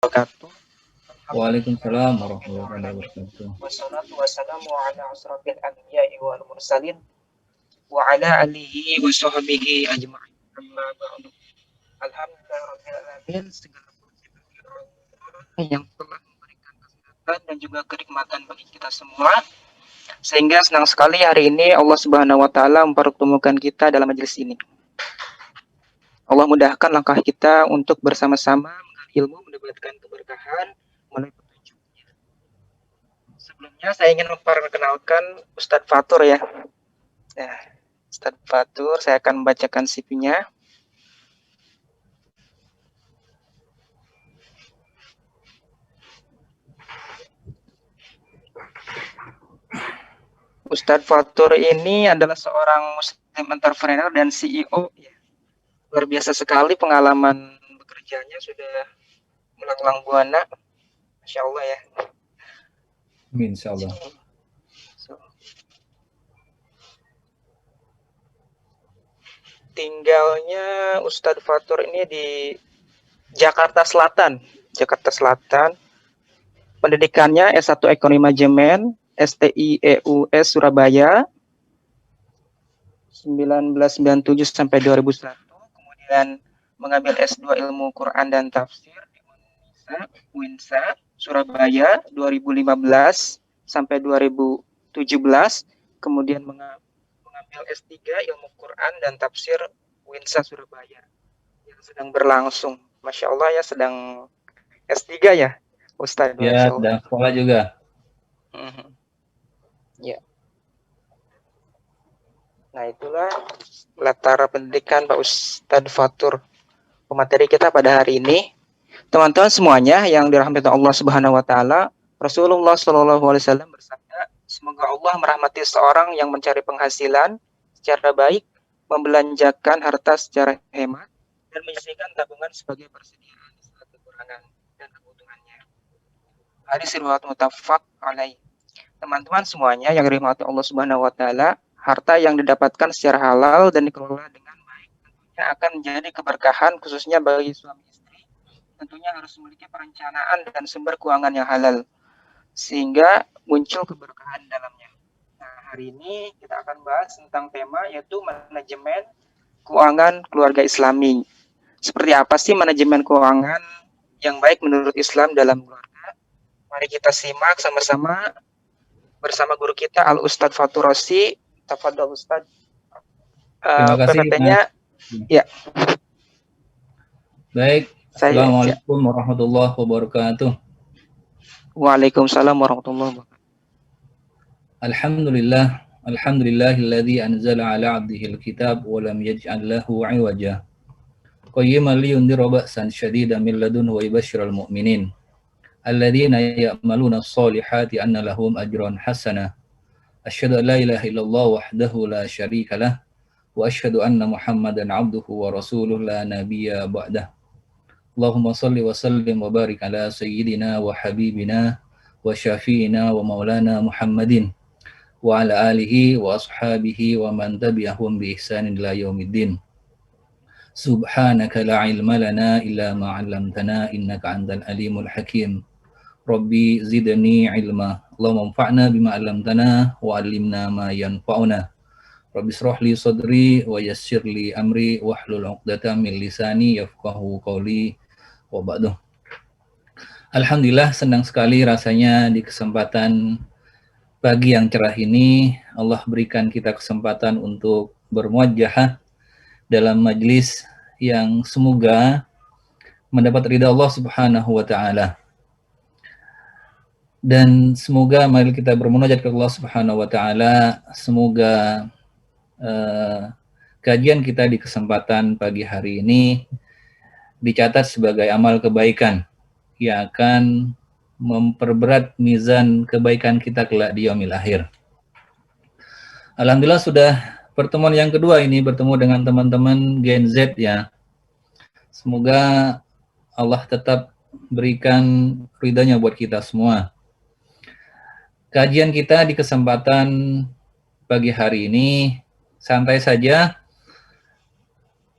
wabarakatuh. Waalaikumsalam warahmatullahi wabarakatuh. Wassalatu wassalamu ala asrafil anbiya'i wal mursalin wa ala alihi wa sahbihi ajma'in. Amma ba'du. Alhamdulillah rabbil alamin, segala puji bagi Allah yang telah memberikan kesehatan dan juga kenikmatan bagi kita semua. Sehingga senang sekali hari ini Allah Subhanahu wa taala mempertemukan kita dalam majelis ini. Allah mudahkan langkah kita untuk bersama-sama menggali ilmu, mendapatkan keberkahan melalui petunjuknya. Sebelumnya saya ingin memperkenalkan Ustadz Fatur ya. Ya, Ustadz Fatur, saya akan membacakan CV-nya. Ustadz Fatur ini adalah seorang Muslim entrepreneur dan CEO. Ya. Luar biasa sekali pengalaman bekerjanya, sudah melanglang buana. Masya Allah ya. Amin, insyaallah. Tinggalnya Ustadz Fatur ini di Jakarta Selatan. Jakarta Selatan. Pendidikannya S1 Ekonomi Manajemen, STIEUS Surabaya, 1997 sampai 2001. Kemudian mengambil S2 Ilmu Quran dan Tafsir di UINSA, Surabaya, 2015 sampai 2017. Kemudian mengambil S3 Ilmu Quran dan Tafsir UINSA Surabaya yang sedang berlangsung. Masya Allah ya, sedang S3 ya, Ustadz. Ya, dan sekolah juga. Ya. Nah, itulah latar pendidikan Pak Ustadz Fatur. Pemateri kita pada hari ini, teman-teman semuanya yang dirahmati Allah Subhanahu wa taala, Rasulullah Shallallahu alaihi wasallam bersabda, semoga Allah merahmati seorang yang mencari penghasilan secara baik, membelanjakan harta secara hemat, dan menyisihkan tabungan sebagai persediaan saat kekurangan dan kebutuhannya. Hadis riwayat muttafaq alaih. Teman-teman semuanya yang dirahmati Allah Subhanahu wa taala, harta yang didapatkan secara halal dan dikelola dengan baik tentunya akan menjadi keberkahan khususnya bagi suami istri. Tentunya harus memiliki perencanaan dan sumber keuangan yang halal sehingga muncul keberkahan dalamnya. Nah, hari ini kita akan bahas tentang tema yaitu manajemen keuangan keluarga Islami. Seperti apa sih manajemen keuangan yang baik menurut Islam dalam keluarga? Mari kita simak sama-sama bersama guru kita Al Ustadz Fatur Rosi. Tafadhol Ustadz. Terima kasih. PPT-nya ya. Baik. Assalamualaikum warahmatullahi wabarakatuh. Waalaikumsalam warahmatullahi wabarakatuh. Alhamdulillahilladzi anzala ala 'abdihil kitab wa lam yaj'al lahu 'iwaja. Qayyiman liyundhira ba'san syadidan min ladunhu wa yubashshiral mu'minin. Alladzina ya'maluna as-solihati anna lahum ajran hasanah. Asyhadu an la ilaha illallah wahdahu la syarika lah wa asyhadu anna Muhammadan 'abduhu wa rasuluh la nabiyya ba'dah. Allahumma salli wa sallim wa barik ala sayyidina wa habibina wa syafi'ina wa maulana Muhammadin wa ala alihi wa ashabihi wa man tabi'ahum bi ihsanin ila yaumiddin. Subhanaka la ilma lana illa ma 'allamtana innaka antal alimul hakim. Rabbi zidni ilma. Allahumma anfa'na bima 'allamtana wa 'allimna ma yanfa'una. Rabbi shrah li sadri wa yassir li amri wahlul 'uqdatam min lisani yafqahu qawli wa ba'du. Alhamdulillah, senang sekali rasanya di kesempatan pagi yang cerah ini Allah berikan kita kesempatan untuk bermuajahah dalam majlis yang semoga mendapat ridha Allah Subhanahu wa taala. Dan semoga mari kita bermunajat ke Allah Subhanahu wa taala, semoga kajian kita di kesempatan pagi hari ini dicatat sebagai amal kebaikan yang akan memperberat mizan kebaikan kita kelak di yaumil akhir. Alhamdulillah sudah pertemuan yang kedua ini bertemu dengan teman-teman Gen Z ya. Semoga Allah tetap berikan ridhanya buat kita semua. Kajian kita di kesempatan pagi hari ini santai saja.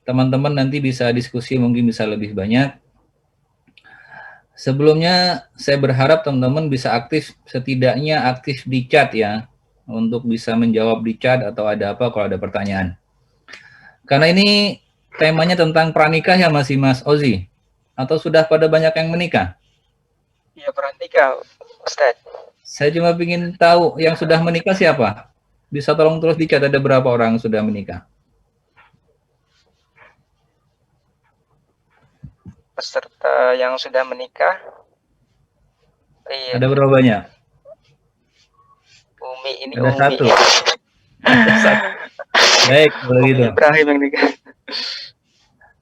Teman-teman nanti bisa diskusi, mungkin bisa lebih banyak. Sebelumnya saya berharap teman-teman bisa setidaknya aktif di chat ya, untuk bisa menjawab di chat atau ada apa kalau ada pertanyaan. Karena ini temanya tentang pranikah ya masih Mas Ozi? Atau sudah pada banyak yang menikah? Ya, pranikah, Ustaz. Saya cuma ingin tahu yang sudah menikah siapa? Bisa tolong terus di chat ada berapa orang yang sudah menikah? Peserta yang sudah menikah. Iya. Ada berapa banyak? Umi ini Ada Umi. satu. Ada satu. Baik kalau gitu. Ibrahim yang nikah.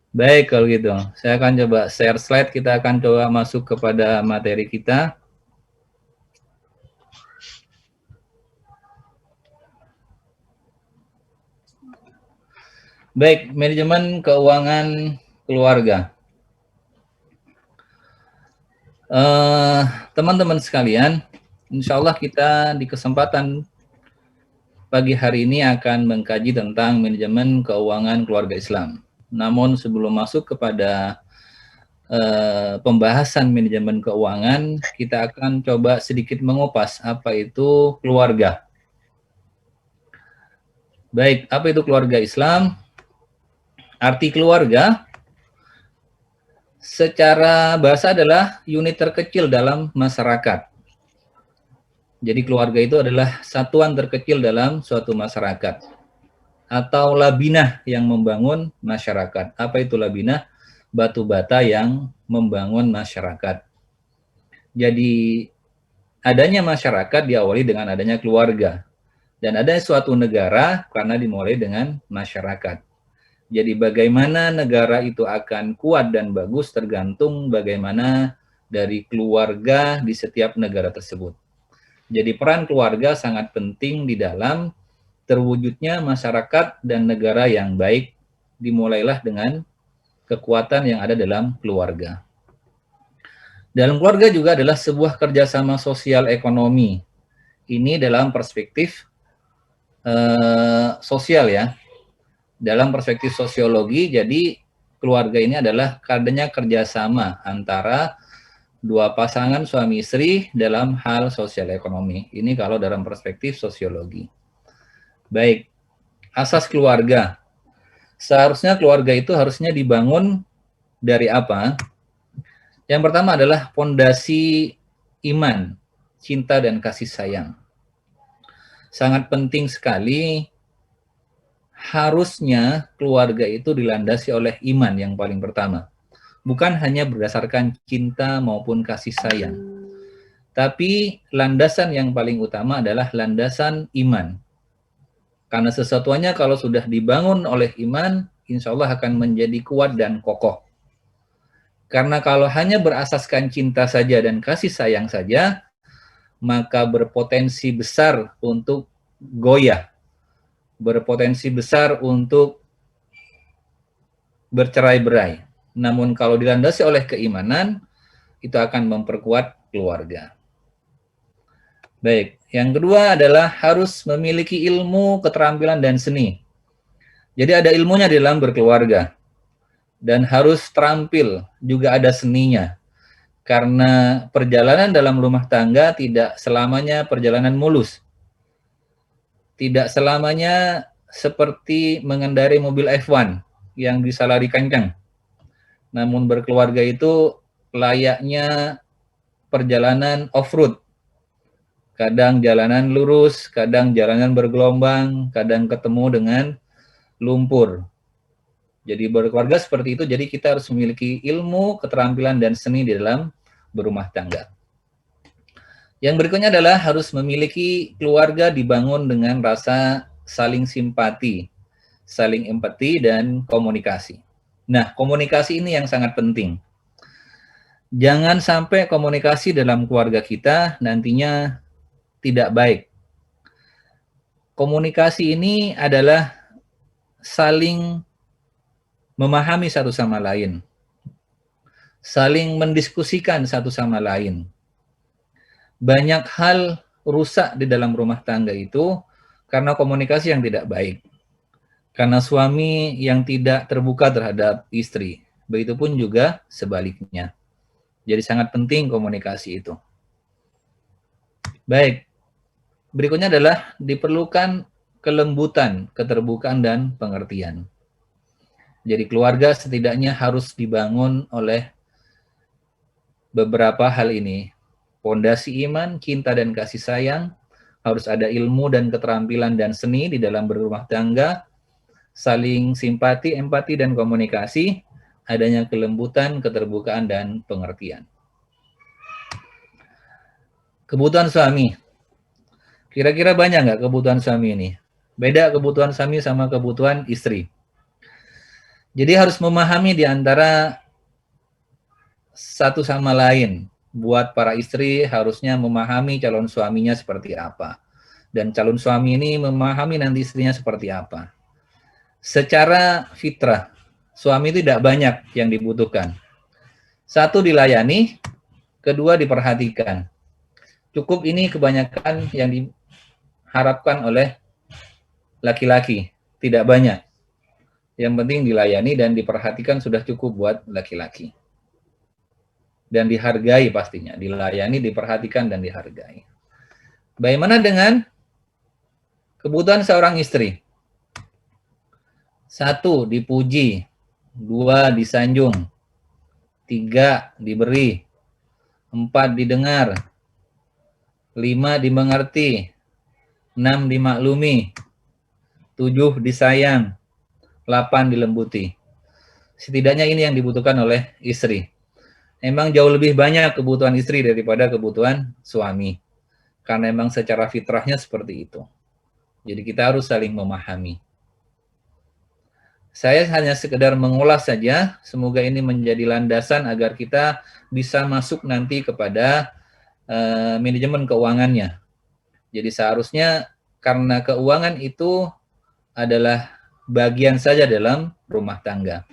Baik kalau gitu. Saya akan coba share slide. Kita akan coba masuk kepada materi kita. Baik, manajemen keuangan keluarga. Teman-teman sekalian, insya Allah kita di kesempatan pagi hari ini akan mengkaji tentang manajemen keuangan keluarga Islam. Namun sebelum masuk kepada pembahasan manajemen keuangan, kita akan coba sedikit mengupas apa itu keluarga. Baik, apa itu keluarga Islam? Arti keluarga secara bahasa adalah unit terkecil dalam masyarakat. Jadi keluarga itu adalah satuan terkecil dalam suatu masyarakat. Atau labinah yang membangun masyarakat. Apa itu labinah? Batu bata yang membangun masyarakat. Jadi adanya masyarakat diawali dengan adanya keluarga. Dan adanya suatu negara karena dimulai dengan masyarakat. Jadi bagaimana negara itu akan kuat dan bagus tergantung bagaimana dari keluarga di setiap negara tersebut. Jadi peran keluarga sangat penting di dalam terwujudnya masyarakat dan negara yang baik, dimulailah dengan kekuatan yang ada dalam keluarga. Dalam keluarga juga adalah sebuah kerjasama sosial ekonomi. Ini dalam perspektif sosial ya. Dalam perspektif sosiologi, jadi keluarga ini adalah adanya kerjasama antara dua pasangan suami istri dalam hal sosial ekonomi. Ini kalau dalam perspektif sosiologi. Baik, asas keluarga. Seharusnya keluarga itu harusnya dibangun dari apa? Yang pertama adalah fondasi iman, cinta dan kasih sayang. Sangat penting sekali harusnya keluarga itu dilandasi oleh iman yang paling pertama. Bukan hanya berdasarkan cinta maupun kasih sayang. Tapi landasan yang paling utama adalah landasan iman. Karena sesuatunya kalau sudah dibangun oleh iman, insya Allah akan menjadi kuat dan kokoh. Karena kalau hanya berasaskan cinta saja dan kasih sayang saja, maka berpotensi besar untuk goyah. Berpotensi besar untuk bercerai-berai. Namun kalau dilandasi oleh keimanan, itu akan memperkuat keluarga. Baik, yang kedua adalah harus memiliki ilmu, keterampilan, dan seni. Jadi ada ilmunya di dalam berkeluarga. Dan harus terampil, juga ada seninya. Karena perjalanan dalam rumah tangga tidak selamanya perjalanan mulus. Tidak selamanya seperti mengendarai mobil F1 yang bisa lari kencang. Namun berkeluarga itu layaknya perjalanan off-road. Kadang jalanan lurus, kadang jalanan bergelombang, kadang ketemu dengan lumpur. Jadi berkeluarga seperti itu, jadi kita harus memiliki ilmu, keterampilan, dan seni di dalam berumah tangga. Yang berikutnya adalah harus memiliki keluarga dibangun dengan rasa saling simpati, saling empati, dan komunikasi. Nah, komunikasi ini yang sangat penting. Jangan sampai komunikasi dalam keluarga kita nantinya tidak baik. Komunikasi ini adalah saling memahami satu sama lain, saling mendiskusikan satu sama lain. Banyak hal rusak di dalam rumah tangga itu karena komunikasi yang tidak baik. Karena suami yang tidak terbuka terhadap istri. Begitupun juga sebaliknya. Jadi sangat penting komunikasi itu. Baik, berikutnya adalah diperlukan kelembutan, keterbukaan, dan pengertian. Jadi keluarga setidaknya harus dibangun oleh beberapa hal ini. Pondasi iman, cinta, dan kasih sayang, harus ada ilmu dan keterampilan dan seni di dalam berumah tangga, saling simpati, empati, dan komunikasi, adanya kelembutan, keterbukaan, dan pengertian. Kebutuhan suami. Kira-kira banyak nggak kebutuhan suami ini? Beda kebutuhan suami sama kebutuhan istri. Jadi harus memahami di antara satu sama lain. Buat para istri harusnya memahami calon suaminya seperti apa. Dan calon suami ini memahami nanti istrinya seperti apa. Secara fitrah, suami itu tidak banyak yang dibutuhkan. Satu, dilayani. Kedua, diperhatikan. Cukup ini kebanyakan yang diharapkan oleh laki-laki. Tidak banyak. Yang penting dilayani dan diperhatikan sudah cukup buat laki-laki. Dan dihargai pastinya. Dilayani, diperhatikan, dan dihargai. Bagaimana dengan kebutuhan seorang istri? Satu, dipuji. Dua, disanjung. Tiga, diberi. Empat, didengar. Lima, dimengerti. Enam, dimaklumi. Tujuh, disayang. 8, dilembuti. Setidaknya ini yang dibutuhkan oleh istri. Memang jauh lebih banyak kebutuhan istri daripada kebutuhan suami. Karena memang secara fitrahnya seperti itu. Jadi kita harus saling memahami. Saya hanya sekedar mengulas saja, semoga ini menjadi landasan agar kita bisa masuk nanti kepada manajemen keuangannya. Jadi seharusnya karena keuangan itu adalah bagian saja dalam rumah tangga.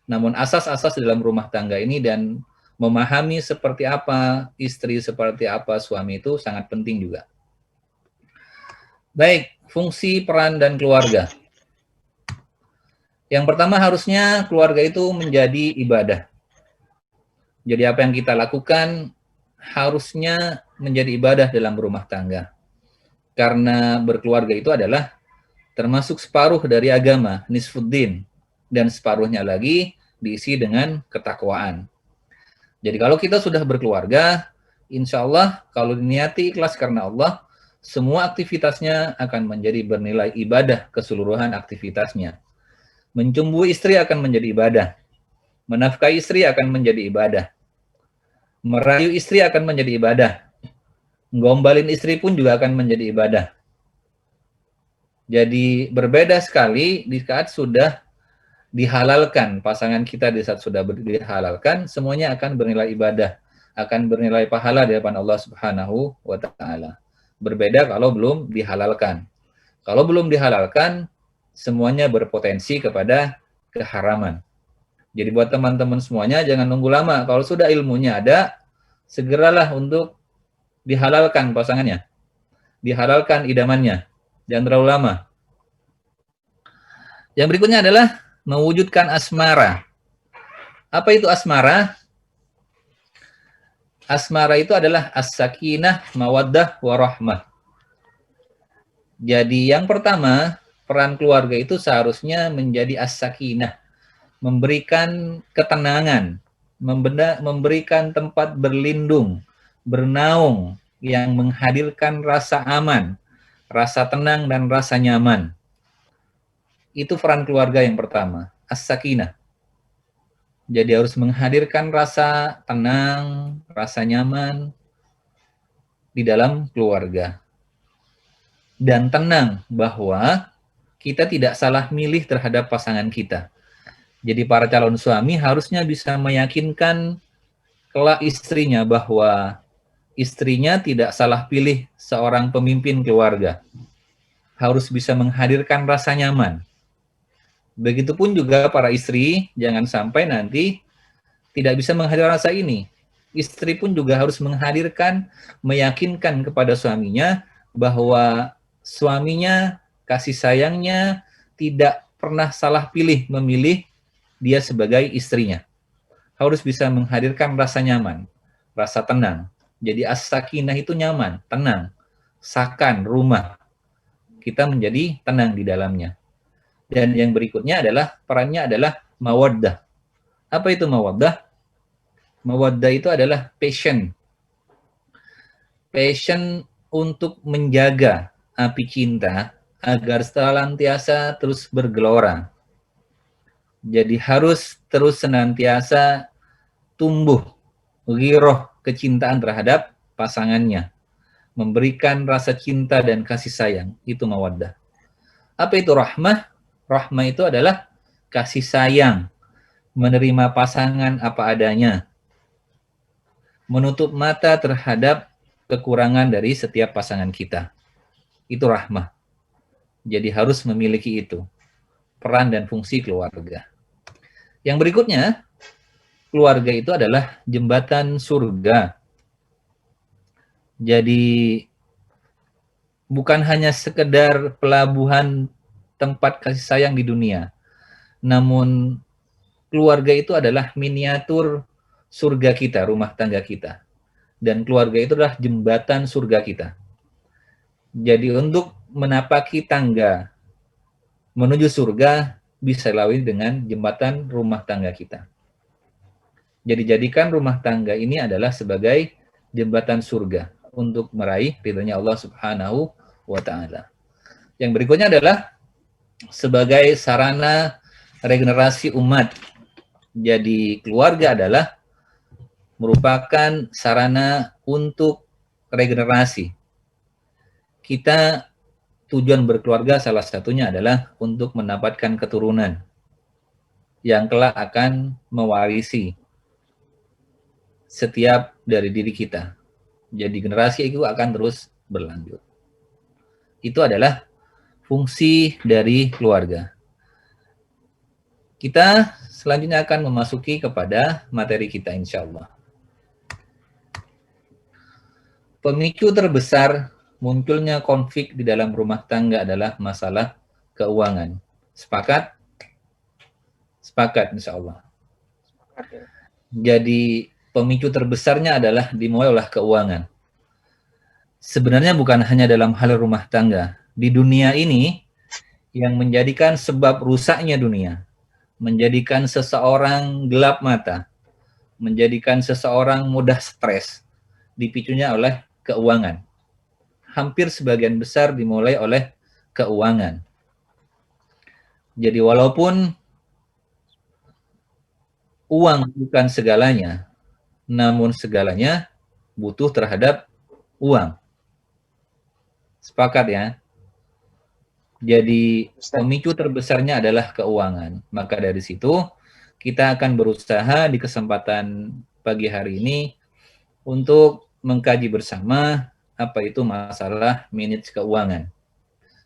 Namun asas-asas dalam rumah tangga ini dan memahami seperti apa istri, seperti apa suami itu sangat penting juga. Baik, fungsi peran dan keluarga. Yang pertama harusnya keluarga itu menjadi ibadah. Jadi apa yang kita lakukan harusnya menjadi ibadah dalam rumah tangga. Karena berkeluarga itu adalah termasuk separuh dari agama, nisfuddin, dan separuhnya lagi diisi dengan ketakwaan. Jadi kalau kita sudah berkeluarga, insya Allah kalau diniati ikhlas karena Allah, semua aktivitasnya akan menjadi bernilai ibadah keseluruhan aktivitasnya. Mencumbui istri akan menjadi ibadah. Menafkahi istri akan menjadi ibadah. Merayu istri akan menjadi ibadah. Ngombalin istri pun juga akan menjadi ibadah. Jadi berbeda sekali di saat sudah dihalalkan, pasangan kita di saat sudah dihalalkan, semuanya akan bernilai ibadah, akan bernilai pahala di hadapan Allah Subhanahu wa Ta'ala. Berbeda kalau belum dihalalkan. Kalau belum dihalalkan, semuanya berpotensi kepada keharaman. Jadi buat teman-teman semuanya jangan nunggu lama. Kalau sudah ilmunya ada, segeralah untuk dihalalkan pasangannya. Dihalalkan idamannya. Jangan terlalu lama. Yang berikutnya adalah mewujudkan asmara. Apa itu asmara? Asmara itu adalah as-sakinah, mawaddah, warahmah. Jadi yang pertama, peran keluarga itu seharusnya menjadi as-sakinah. Memberikan ketenangan, memberikan tempat berlindung, bernaung, yang menghadirkan rasa aman, rasa tenang, dan rasa nyaman. Itu peran keluarga yang pertama, as-sakinah. Jadi harus menghadirkan rasa tenang, rasa nyaman di dalam keluarga. Dan tenang bahwa kita tidak salah milih terhadap pasangan kita. Jadi para calon suami harusnya bisa meyakinkan kelak istrinya bahwa istrinya tidak salah pilih seorang pemimpin keluarga. Harus bisa menghadirkan rasa nyaman. Begitupun juga para istri, jangan sampai nanti tidak bisa menghadirkan rasa ini. Istri pun juga harus menghadirkan, meyakinkan kepada suaminya bahwa suaminya, kasih sayangnya tidak pernah salah pilih memilih dia sebagai istrinya. Harus bisa menghadirkan rasa nyaman. rasa tenang. Jadi as-sakinah itu nyaman, tenang. Sakan, rumah. Kita menjadi tenang di dalamnya. Dan yang berikutnya adalah, perannya adalah mawaddah. Apa itu mawaddah? Mawaddah itu adalah passion. Passion untuk menjaga api cinta agar senantiasa terus bergelora. Jadi harus terus senantiasa tumbuh ghiroh kecintaan terhadap pasangannya. Memberikan rasa cinta dan kasih sayang. Itu mawaddah. Apa itu rahmah? Rahmah itu adalah kasih sayang. Menerima pasangan apa adanya. Menutup mata terhadap kekurangan dari setiap pasangan kita. Itu rahmah. Jadi harus memiliki itu. Peran dan fungsi keluarga. Yang berikutnya, keluarga itu adalah jembatan surga. Jadi bukan hanya sekedar pelabuhan tempat kasih sayang di dunia, namun keluarga itu adalah miniatur surga kita, rumah tangga kita. Dan keluarga itu adalah jembatan surga kita. Jadi untuk menapaki tangga menuju surga bisa lalui dengan jembatan rumah tangga kita. Jadi jadikan rumah tangga ini adalah sebagai jembatan surga untuk meraih ridhonya Allah Subhanahu wa Ta'ala. Yang berikutnya adalah sebagai sarana regenerasi umat. Jadi keluarga adalah merupakan sarana untuk regenerasi. Kita tujuan berkeluarga salah satunya adalah untuk mendapatkan keturunan yang kelak akan mewarisi setiap dari diri kita. Jadi generasi itu akan terus berlanjut. Itu adalah fungsi dari keluarga. Kita selanjutnya akan memasuki kepada materi kita insya Allah. Pemicu terbesar munculnya konflik di dalam rumah tangga adalah masalah keuangan. Sepakat? Sepakat insya Allah. Jadi pemicu terbesarnya adalah dimulai oleh keuangan. Sebenarnya bukan hanya dalam hal rumah tangga. Di dunia ini yang menjadikan sebab rusaknya dunia, menjadikan seseorang gelap mata, menjadikan seseorang mudah stres, dipicunya oleh keuangan. Hampir sebagian besar dimulai oleh keuangan. Jadi walaupun uang bukan segalanya, namun segalanya butuh terhadap uang. Sepakat ya? Jadi pemicu terbesarnya adalah keuangan. Maka dari situ kita akan berusaha di kesempatan pagi hari ini untuk mengkaji bersama apa itu masalah manage keuangan.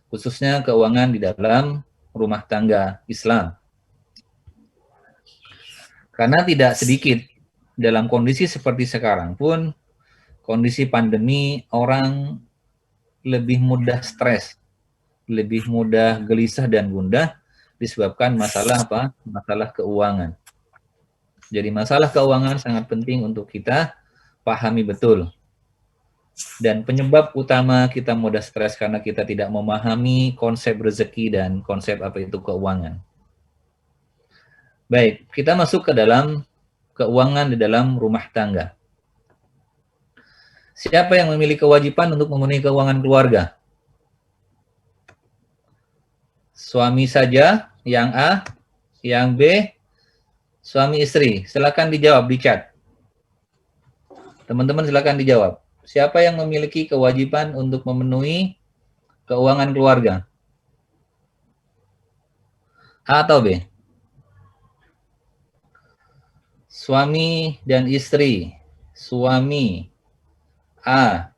Khususnya keuangan di dalam rumah tangga Islam. Karena tidak sedikit dalam kondisi seperti sekarang pun, kondisi pandemi, orang lebih mudah stres, lebih mudah gelisah dan gundah disebabkan masalah apa? Masalah keuangan. Jadi masalah keuangan sangat penting untuk kita pahami betul. Dan penyebab utama kita mudah stres karena kita tidak memahami konsep rezeki dan konsep apa itu keuangan. Baik, kita masuk ke dalam keuangan di dalam rumah tangga. Siapa yang memiliki kewajiban untuk memenuhi keuangan keluarga? Suami saja, yang A, yang B, suami istri. Silakan dijawab di chat. Teman-teman silakan dijawab. Siapa yang memiliki kewajiban untuk memenuhi keuangan keluarga? A atau B? Suami dan istri. Suami. A.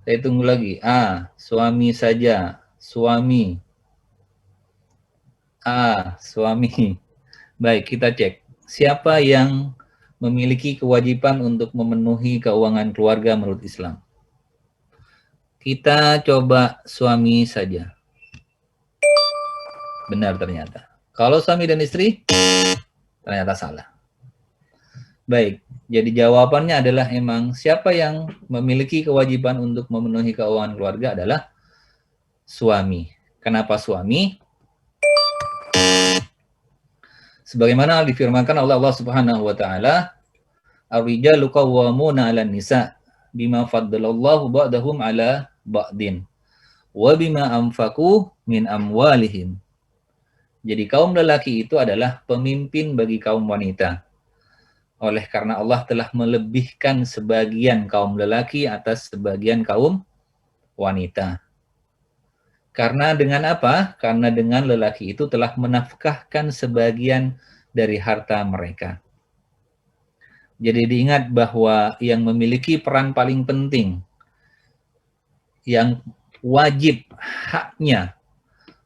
Saya tunggu lagi. A. Suami saja. Suami. A. Suami. Baik, kita cek. Siapa yang memiliki kewajiban untuk memenuhi keuangan keluarga menurut Islam? Kita coba suami saja. Benar ternyata. Kalau suami dan istri, ternyata salah. Baik, jadi jawabannya adalah emang siapa yang memiliki kewajiban untuk memenuhi keuangan keluarga adalah suami. Kenapa suami? Sebagaimana difirmankan oleh Allah Subhanahu wa taala, "Ar-rijalu qawwamuna 'alan nisa bima faddalallahu ba'dahum 'ala ba'din wa bima anfaqu min amwalihim." Jadi kaum lelaki itu adalah pemimpin bagi kaum wanita. Oleh karena Allah telah melebihkan sebagian kaum lelaki atas sebagian kaum wanita. Karena dengan apa? Karena dengan lelaki itu telah menafkahkan sebagian dari harta mereka. Jadi diingat bahwa yang memiliki peran paling penting, yang wajib haknya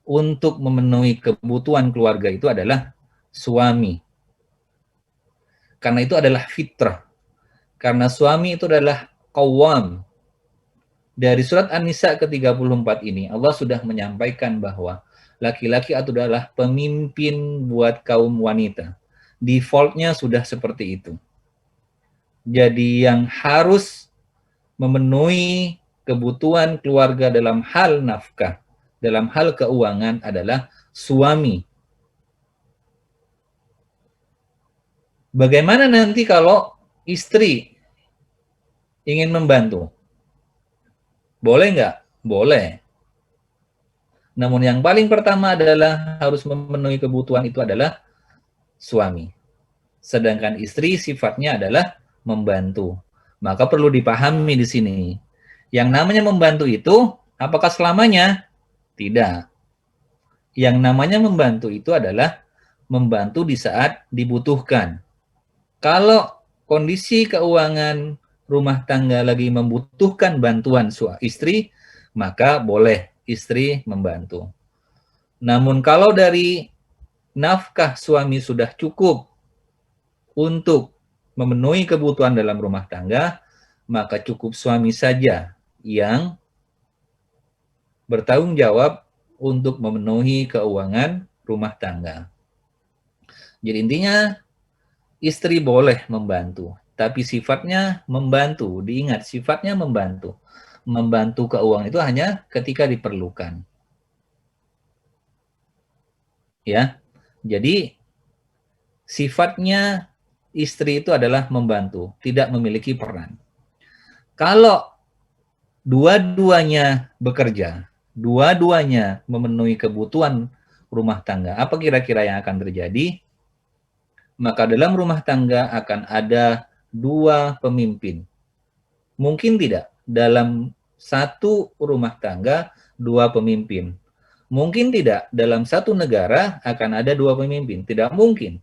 untuk memenuhi kebutuhan keluarga itu adalah suami. Karena itu adalah fitrah. Karena suami itu adalah qawwam. Dari surat An-Nisa ke-34 ini, Allah sudah menyampaikan bahwa laki-laki itu adalah pemimpin buat kaum wanita. Defaultnya sudah seperti itu. Jadi yang harus memenuhi kebutuhan keluarga dalam hal nafkah, dalam hal keuangan adalah suami. Bagaimana nanti kalau istri ingin membantu? Boleh nggak? Boleh. Namun yang paling pertama adalah harus memenuhi kebutuhan itu adalah suami. Sedangkan istri sifatnya adalah membantu. Maka perlu dipahami di sini. Yang namanya membantu itu, apakah selamanya? Tidak. Yang namanya membantu itu adalah membantu di saat dibutuhkan. Kalau kondisi keuangan rumah tangga lagi membutuhkan bantuan istri, maka boleh istri membantu. Namun kalau dari nafkah suami sudah cukup untuk memenuhi kebutuhan dalam rumah tangga, maka cukup suami saja yang bertanggung jawab untuk memenuhi keuangan rumah tangga. Jadi intinya istri boleh membantu, tapi sifatnya membantu. Diingat, sifatnya membantu. Membantu keuangan itu hanya ketika diperlukan. Ya. Jadi sifatnya istri itu adalah membantu, tidak memiliki peran. Kalau dua-duanya bekerja, dua-duanya memenuhi kebutuhan rumah tangga, apa kira-kira yang akan terjadi? Maka dalam rumah tangga akan ada dua pemimpin. Mungkin tidak dalam satu rumah tangga dua pemimpin. Mungkin tidak dalam satu negara akan ada dua pemimpin. Tidak mungkin.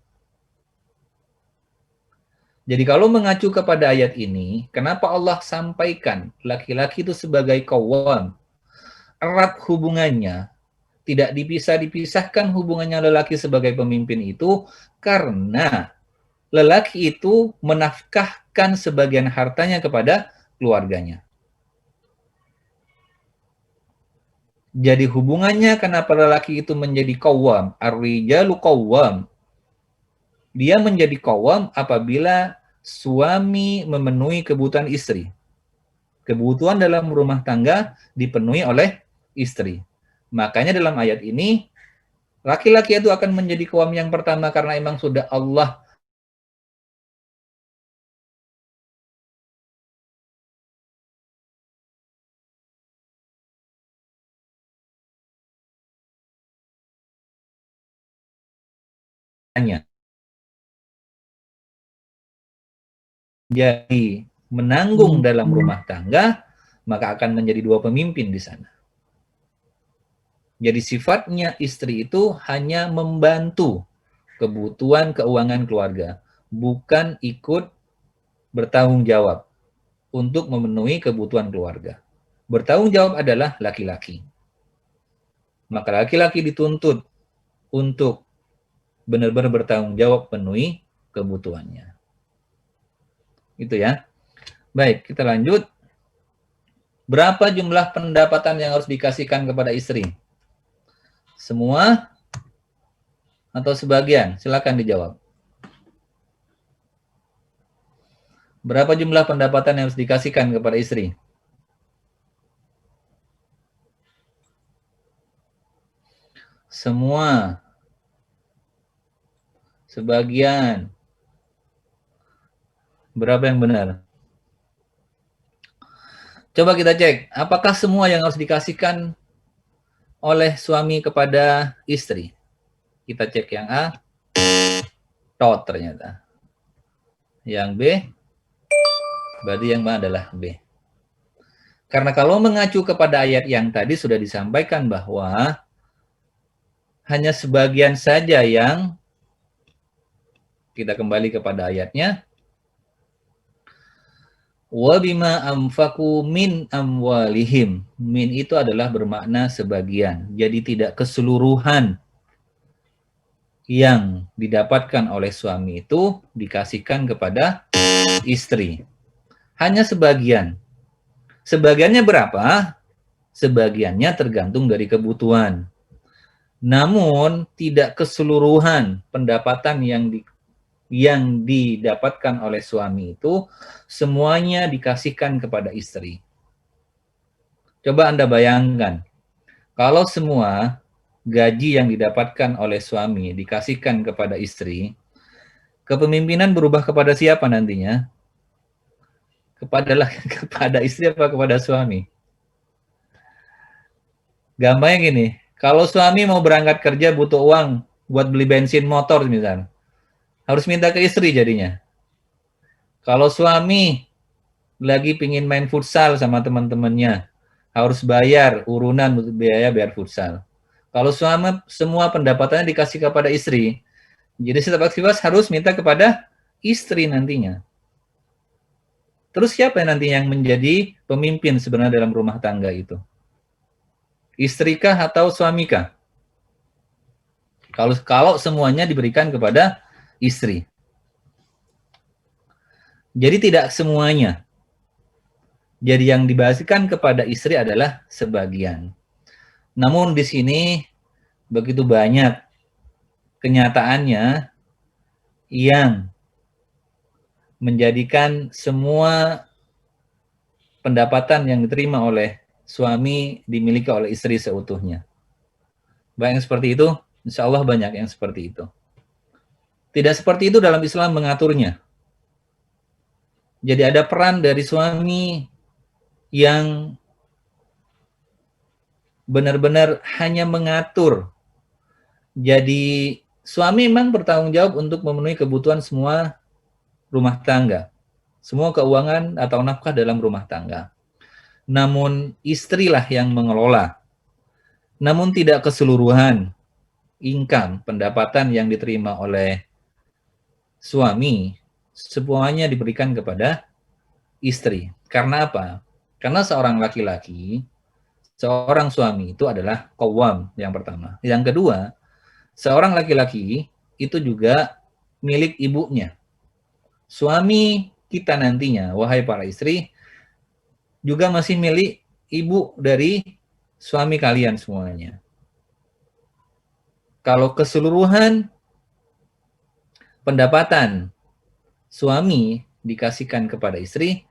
Jadi kalau mengacu kepada ayat ini, kenapa Allah sampaikan laki-laki itu sebagai qawwam? Erat hubungannya, tidak dipisahkan hubungannya lelaki sebagai pemimpin itu karena lelaki itu menafkahkan sebagian hartanya kepada keluarganya. Jadi hubungannya kenapa lelaki itu menjadi qawwam? Ar-rijalu qawwam. Dia menjadi qawwam apabila suami memenuhi kebutuhan istri. Kebutuhan dalam rumah tangga dipenuhi oleh istri. Makanya dalam ayat ini, laki-laki itu akan menjadi qawwam yang pertama karena memang sudah Allah hanya. Jadi menanggung dalam rumah tangga, maka akan menjadi dua pemimpin di sana. Jadi sifatnya istri itu hanya membantu kebutuhan keuangan keluarga, bukan ikut bertanggung jawab untuk memenuhi kebutuhan keluarga. Bertanggung jawab adalah laki-laki. Maka laki-laki dituntut untuk benar-benar bertanggung jawab penuhi kebutuhannya. Itu ya. Baik, kita lanjut. Berapa jumlah pendapatan yang harus dikasihkan kepada istri? Semua atau sebagian? Silakan dijawab. Berapa jumlah pendapatan yang harus dikasihkan kepada istri? Semua, sebagian. Berapa yang benar? Coba kita cek, apakah semua yang harus dikasihkan oleh suami kepada istri? Kita cek yang A, tot ternyata. Yang B, berarti yang mana adalah B. Karena kalau mengacu kepada ayat yang tadi sudah disampaikan bahwa hanya sebagian saja yang, kita kembali kepada ayatnya, wa bima anfaqu min amwalihim. Min itu adalah bermakna sebagian. Jadi tidak keseluruhan yang didapatkan oleh suami itu dikasihkan kepada istri. Hanya sebagian. Sebagiannya berapa? Sebagiannya tergantung dari kebutuhan. Namun tidak keseluruhan pendapatan yang didapatkan oleh suami itu semuanya dikasihkan kepada istri. Coba Anda bayangkan, kalau semua gaji yang didapatkan oleh suami dikasihkan kepada istri, kepemimpinan berubah kepada siapa nantinya? Kepada istri apa kepada suami? Gampangnya gini, kalau suami mau berangkat kerja butuh uang buat beli bensin motor misalnya, harus minta ke istri jadinya. Kalau suami lagi pingin main futsal sama teman-temannya, harus bayar urunan biaya bayar futsal. Kalau suami semua pendapatannya dikasih kepada istri, jadi setiap aktivitas harus minta kepada istri nantinya. Terus siapa yang nantinya yang menjadi pemimpin sebenarnya dalam rumah tangga itu? Istrikah atau suamikah? Kalau semuanya diberikan kepada istri. Jadi tidak semuanya. Jadi yang dibahaskan kepada istri adalah sebagian. Namun di sini begitu banyak kenyataannya yang menjadikan semua pendapatan yang diterima oleh suami dimiliki oleh istri seutuhnya. Banyak yang seperti itu, insya Allah banyak yang seperti itu. Tidak seperti itu dalam Islam mengaturnya. Jadi ada peran dari suami yang benar-benar hanya mengatur. Jadi suami memang bertanggung jawab untuk memenuhi kebutuhan semua rumah tangga. Semua keuangan atau nafkah dalam rumah tangga. Namun istrilah yang mengelola. Namun tidak keseluruhan income, pendapatan yang diterima oleh suami, semuanya diberikan kepada istri. Karena apa? Karena seorang laki-laki, seorang suami itu adalah qawwam yang pertama. Yang kedua, seorang laki-laki itu juga milik ibunya. Suami kita nantinya, wahai para istri, juga masih milik ibu dari suami kalian semuanya. Kalau keseluruhan pendapatan suami dikasihkan kepada istri,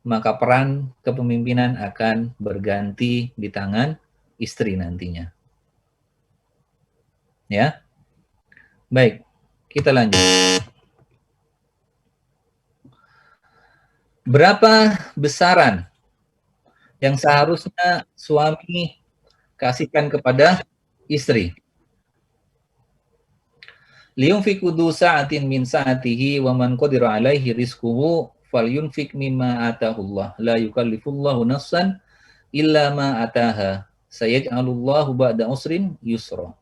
maka peran kepemimpinan akan berganti di tangan istri nantinya. Ya. Baik, kita lanjut. Berapa besaran yang seharusnya suami kasihkan kepada istri? Liyunfiq du sa'atin min sa'atihi wa man qadira 'alaihi rizquhu falyunfiq mimma atahullah la yukallifullahu nafsan illa ma ataha sayaj'alullahu ba'da usrin yusra.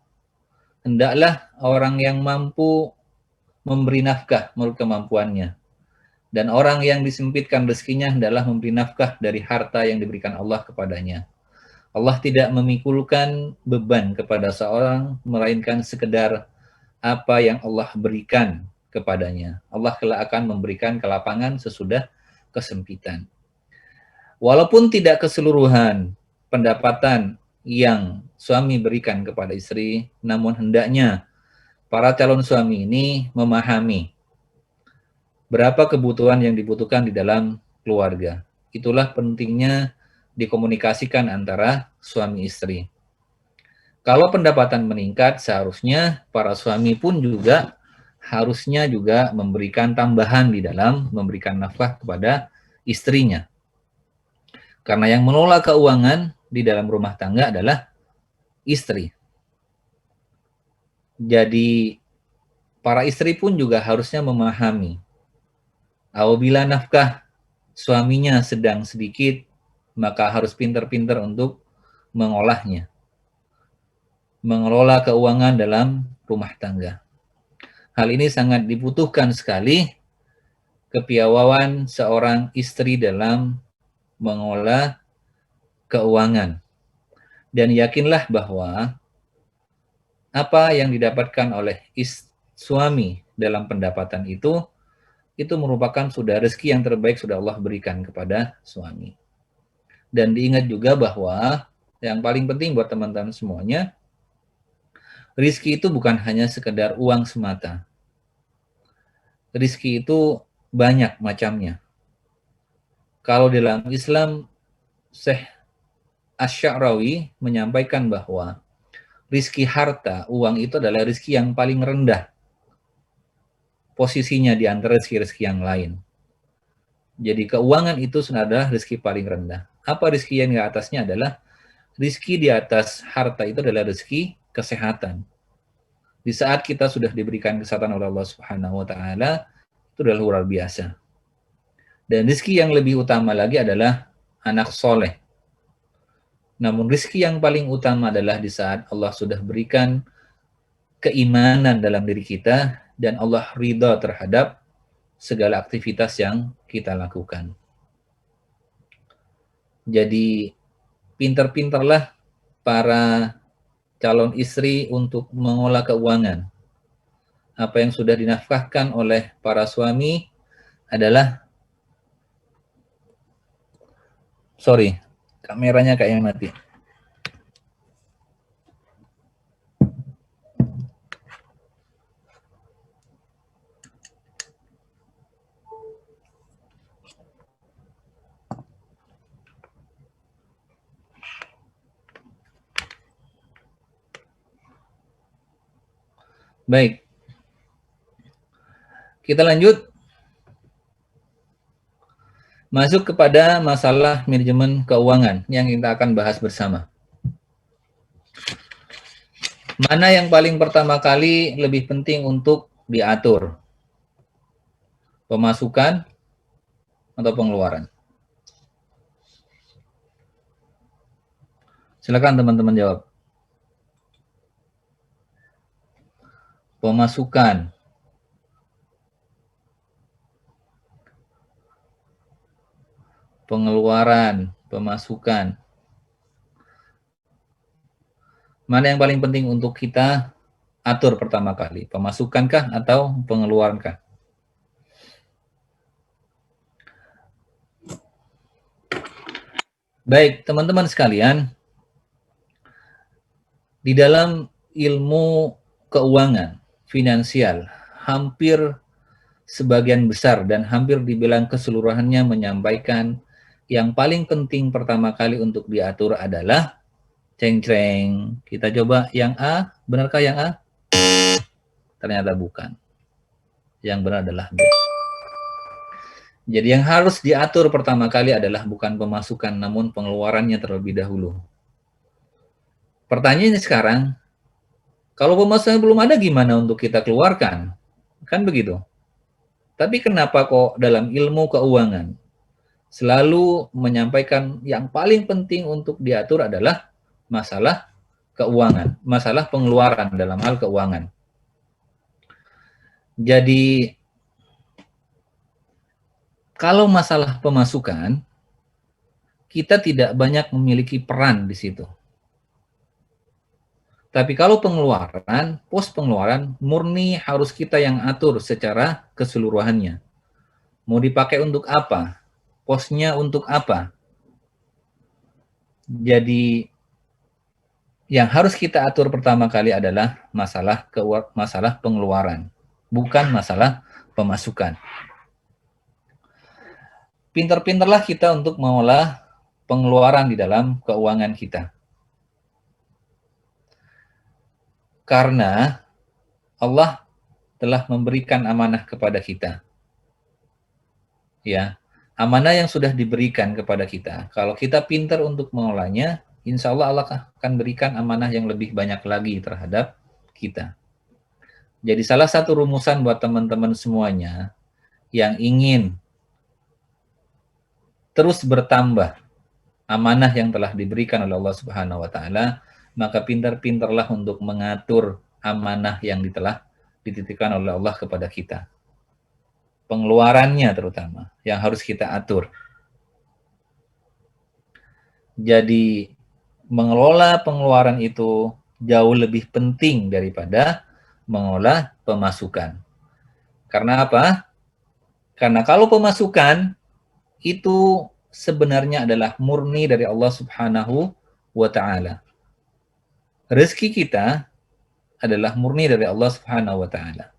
Hendaklah orang yang mampu memberi nafkah menurut kemampuannya, dan orang yang disempitkan rezekinya hendaklah memberi nafkah dari harta yang diberikan Allah kepadanya. Allah tidak memikulkan beban kepada seorang melainkan sekedar apa yang Allah berikan kepadanya. Allah kelak akan memberikan kelapangan sesudah kesempitan. Walaupun tidak keseluruhan pendapatan yang suami berikan kepada istri, namun hendaknya para calon suami ini memahami berapa kebutuhan yang dibutuhkan di dalam keluarga. Itulah pentingnya dikomunikasikan antara suami istri. Kalau pendapatan meningkat, seharusnya para suami pun juga harusnya juga memberikan tambahan di dalam memberikan nafkah kepada istrinya. Karena yang mengelola keuangan di dalam rumah tangga adalah istri. Jadi para istri pun juga harusnya memahami apabila nafkah suaminya sedang sedikit, maka harus pintar-pintar untuk mengolahnya. Mengelola keuangan dalam rumah tangga. Hal ini sangat dibutuhkan sekali kepiawaian seorang istri dalam mengolah keuangan. Dan yakinlah bahwa apa yang didapatkan oleh suami dalam pendapatan itu merupakan sudah rezeki yang terbaik sudah Allah berikan kepada suami. Dan diingat juga bahwa yang paling penting buat teman-teman semuanya, rizki itu bukan hanya sekedar uang semata. Rizki itu banyak macamnya. Kalau dalam Islam, Syekh Asy-Sya'rawi menyampaikan bahwa rizki harta, uang itu adalah rizki yang paling rendah posisinya di antara rezeki-rezeki yang lain. Jadi keuangan itu adalah rezeki paling rendah. Apa rezeki yang di atasnya adalah rezeki di atas harta itu adalah rezeki kesehatan. Di saat kita sudah diberikan kesehatan oleh Allah Subhanahu wa taala, itu adalah luar biasa. Dan rezeki yang lebih utama lagi adalah anak soleh. Namun rezeki yang paling utama adalah di saat Allah sudah berikan keimanan dalam diri kita dan Allah ridha terhadap segala aktivitas yang kita lakukan. Jadi pintar-pintarlah para calon istri untuk mengolah keuangan. Apa yang sudah dinafkahkan oleh para suami adalah, sorry, kameranya kayaknya mati. Baik, kita lanjut. Masuk kepada masalah manajemen keuangan yang kita akan bahas bersama. Mana yang paling pertama kali lebih penting untuk diatur? Pemasukan atau pengeluaran? Silakan teman-teman jawab. Pemasukan. Pengeluaran, pemasukan. Mana yang paling penting untuk kita atur pertama kali? Pemasukankah atau pengeluarankah? Baik, teman-teman sekalian, di dalam ilmu keuangan, finansial, hampir sebagian besar dan hampir dibilang keseluruhannya menyampaikan yang paling penting pertama kali untuk diatur adalah ceng-ceng. Kita coba yang A, benarkah yang A? Ternyata bukan. Yang benar adalah B. Jadi yang harus diatur pertama kali adalah bukan pemasukan, namun pengeluarannya terlebih dahulu. Pertanyaannya sekarang, kalau pemasukan belum ada gimana untuk kita keluarkan? Kan begitu. Tapi kenapa kok dalam ilmu keuangan selalu menyampaikan yang paling penting untuk diatur adalah masalah keuangan, masalah pengeluaran dalam hal keuangan. Jadi kalau masalah pemasukan, kita tidak banyak memiliki peran di situ. Tapi kalau pengeluaran, pos pengeluaran murni harus kita yang atur secara keseluruhannya. Mau dipakai untuk apa? Posnya untuk apa? Jadi yang harus kita atur pertama kali adalah masalah pengeluaran, bukan masalah pemasukan. pintar-pintarlah kita untuk mengolah pengeluaran di dalam keuangan kita. Karena Allah telah memberikan amanah kepada kita. Ya, amanah yang sudah diberikan kepada kita. Kalau kita pintar untuk mengolahnya, insya Allah Allah akan berikan amanah yang lebih banyak lagi terhadap kita. Jadi salah satu rumusan buat teman-teman semuanya yang ingin terus bertambah amanah yang telah diberikan oleh Allah Subhanahu wa taala, maka pintar-pintarlah untuk mengatur amanah yang telah dititipkan oleh Allah kepada kita. Pengeluarannya terutama yang harus kita atur. Jadi mengelola pengeluaran itu jauh lebih penting daripada mengolah pemasukan. Karena apa? Karena kalau pemasukan itu sebenarnya adalah murni dari Allah Subhanahu wa taala. Rezeki kita adalah murni dari Allah Subhanahu wa taala.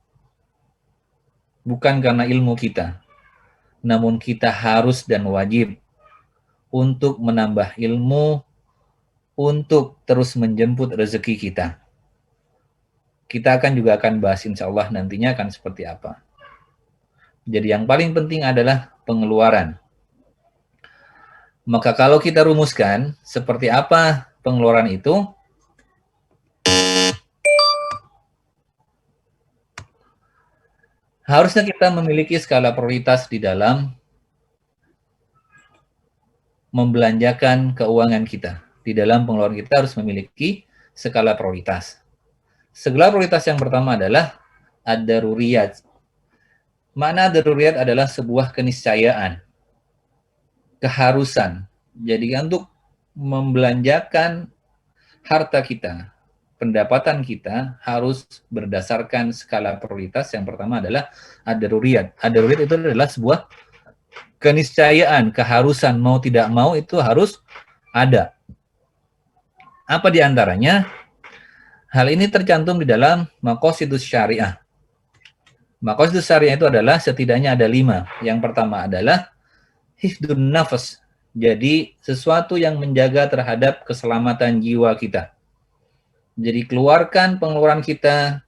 Bukan karena ilmu kita, namun kita harus dan wajib untuk menambah ilmu, untuk terus menjemput rezeki kita. Kita juga akan bahas insya Allah nantinya akan seperti apa. Jadi yang paling penting adalah pengeluaran. Maka kalau kita rumuskan seperti apa pengeluaran itu, harusnya kita memiliki skala prioritas di dalam membelanjakan keuangan kita. Di dalam pengeluaran kita harus memiliki skala prioritas. Skala prioritas yang pertama adalah ad-daruriyat. Makna ad-daruriyat adalah sebuah keniscayaan, keharusan. Jadi untuk membelanjakan harta kita, pendapatan kita harus berdasarkan skala prioritas. Yang pertama adalah ad-daruriyat. Ad-daruriyat itu adalah sebuah keniscayaan, keharusan, mau tidak mau itu harus ada. Apa di antaranya? Hal ini tercantum di dalam maqasidus syariah. Maqasidus syariah itu adalah setidaknya ada 5. Yang pertama adalah hifdun nafas. Jadi sesuatu yang menjaga terhadap keselamatan jiwa kita. Jadi keluarkan pengeluaran kita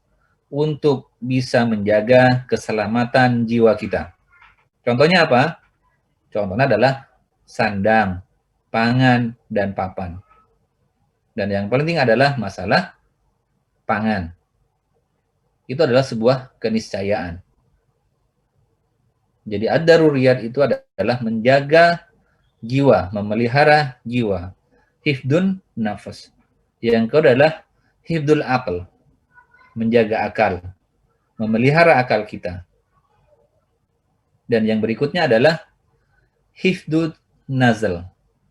untuk bisa menjaga keselamatan jiwa kita. Contohnya apa? Contohnya adalah sandang, pangan, dan papan. Dan yang penting adalah masalah pangan. Itu adalah sebuah keniscayaan. Jadi ad-daruriyat itu adalah menjaga jiwa, memelihara jiwa. Hifdun nafas. Yang kedua adalah hifdul aql, menjaga akal, memelihara akal kita. Dan yang berikutnya adalah hifdud nazl,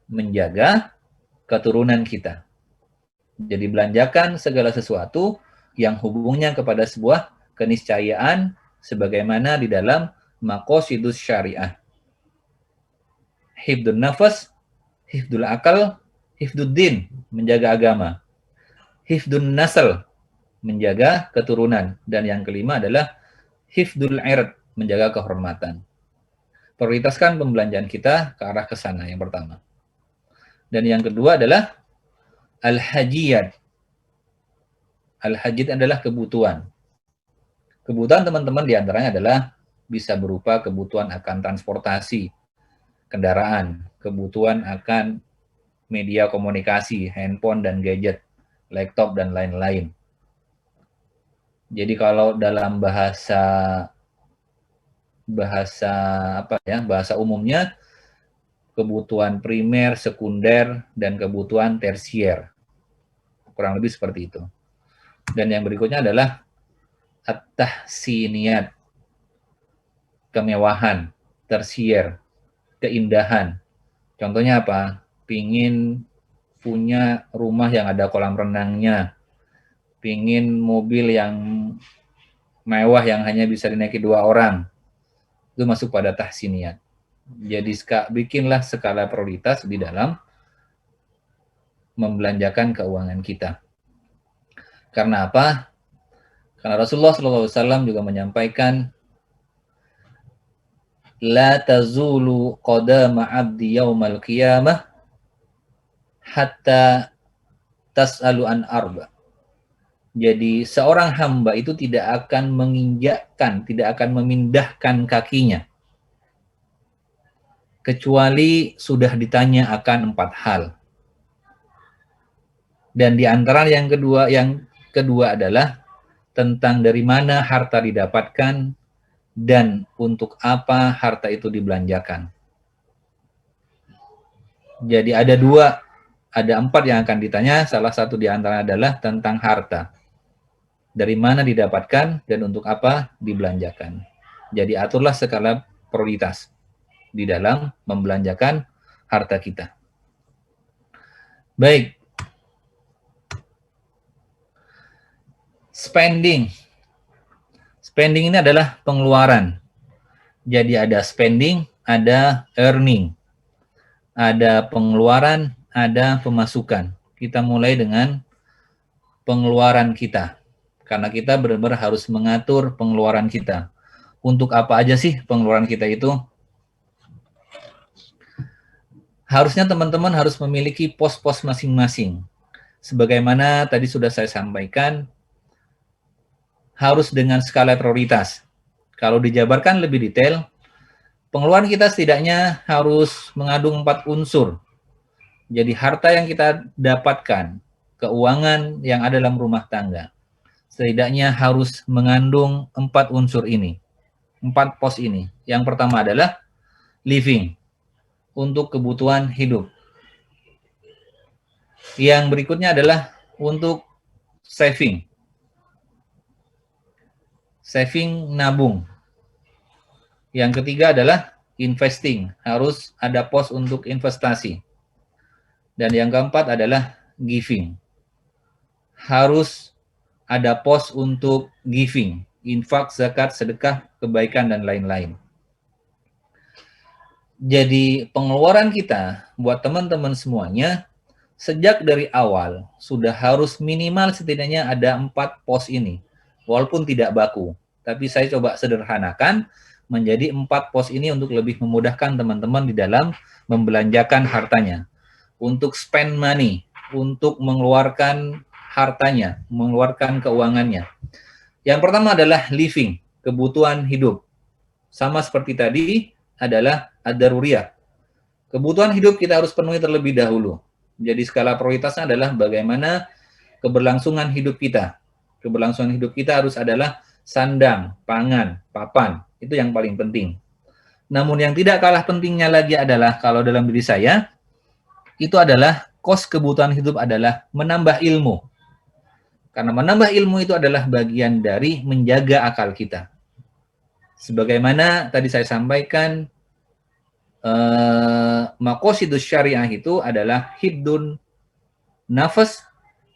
menjaga keturunan kita. Jadi belanjakan segala sesuatu yang hubungnya kepada sebuah keniscayaan sebagaimana di dalam maqasidus syariah. Hifdun nafas, hifdul akal, hifduddin, menjaga agama. Hifdun nasl, menjaga keturunan. Dan yang kelima adalah hifdul ird, menjaga kehormatan. Prioritaskan pembelanjaan kita ke arah ke sana yang pertama. Dan yang kedua adalah al-hajiyat. Al-hajiyat adalah kebutuhan. Kebutuhan teman-teman diantaranya adalah bisa berupa kebutuhan akan transportasi, kendaraan, kebutuhan akan media komunikasi, handphone dan gadget, laptop dan lain-lain. Jadi kalau dalam bahasa umumnya, kebutuhan primer, sekunder, dan kebutuhan tersier. Kurang lebih seperti itu. Dan yang berikutnya adalah at-tahsiniyat, kemewahan, tersier, keindahan. Contohnya apa? Pingin punya rumah yang ada kolam renangnya, pingin mobil yang mewah yang hanya bisa dinaiki 2 orang. Itu masuk pada tahsiniyat. Jadi bikinlah skala prioritas di dalam membelanjakan keuangan kita. Karena apa? Karena Rasulullah SAW juga menyampaikan la tazulu qadama 'abdi yaumal qiyamah hatta tas'alu an arba. Jadi seorang hamba itu tidak akan menginjakkan, tidak akan memindahkan kakinya kecuali sudah ditanya akan 4 hal. Dan di antara yang kedua adalah tentang dari mana harta didapatkan dan untuk apa harta itu dibelanjakan. Jadi ada 4 yang akan ditanya, salah satu di antara adalah tentang harta. Dari mana didapatkan dan untuk apa dibelanjakan. Jadi aturlah skala prioritas di dalam membelanjakan harta kita. Baik. Spending. Spending ini adalah pengeluaran. Jadi ada spending, ada earning. Ada pengeluaran, ada pemasukan. Kita mulai dengan pengeluaran kita. Karena kita benar-benar harus mengatur pengeluaran kita. Untuk apa aja sih pengeluaran kita itu? Harusnya teman-teman harus memiliki pos-pos masing-masing. Sebagaimana tadi sudah saya sampaikan, harus dengan skala prioritas. Kalau dijabarkan lebih detail, pengeluaran kita setidaknya harus mengandung 4 unsur. Jadi harta yang kita dapatkan, keuangan yang ada dalam rumah tangga, setidaknya harus mengandung 4 unsur ini, 4 pos ini. Yang pertama adalah living, untuk kebutuhan hidup. Yang berikutnya adalah untuk saving. Saving, nabung. Yang ketiga adalah investing, harus ada pos untuk investasi. Dan yang keempat adalah giving. Harus ada pos untuk giving, infak, zakat, sedekah, kebaikan, dan lain-lain. Jadi pengeluaran kita buat teman-teman semuanya, sejak dari awal sudah harus minimal setidaknya ada 4 pos ini. Walaupun tidak baku, tapi saya coba sederhanakan menjadi 4 pos ini untuk lebih memudahkan teman-teman di dalam membelanjakan hartanya. Untuk spend money, untuk mengeluarkan hartanya, mengeluarkan keuangannya. Yang pertama adalah living, kebutuhan hidup. Sama seperti tadi adalah ad-daruriyah. Kebutuhan hidup kita harus penuhi terlebih dahulu. Jadi skala prioritasnya adalah bagaimana keberlangsungan hidup kita. Keberlangsungan hidup kita harus adalah sandang, pangan, papan. Itu yang paling penting. Namun yang tidak kalah pentingnya lagi adalah kalau dalam diri saya, itu adalah kos kebutuhan hidup adalah menambah ilmu. Karena menambah ilmu itu adalah bagian dari menjaga akal kita. Sebagaimana tadi saya sampaikan, maqasidus syariah itu adalah hifdun nafas,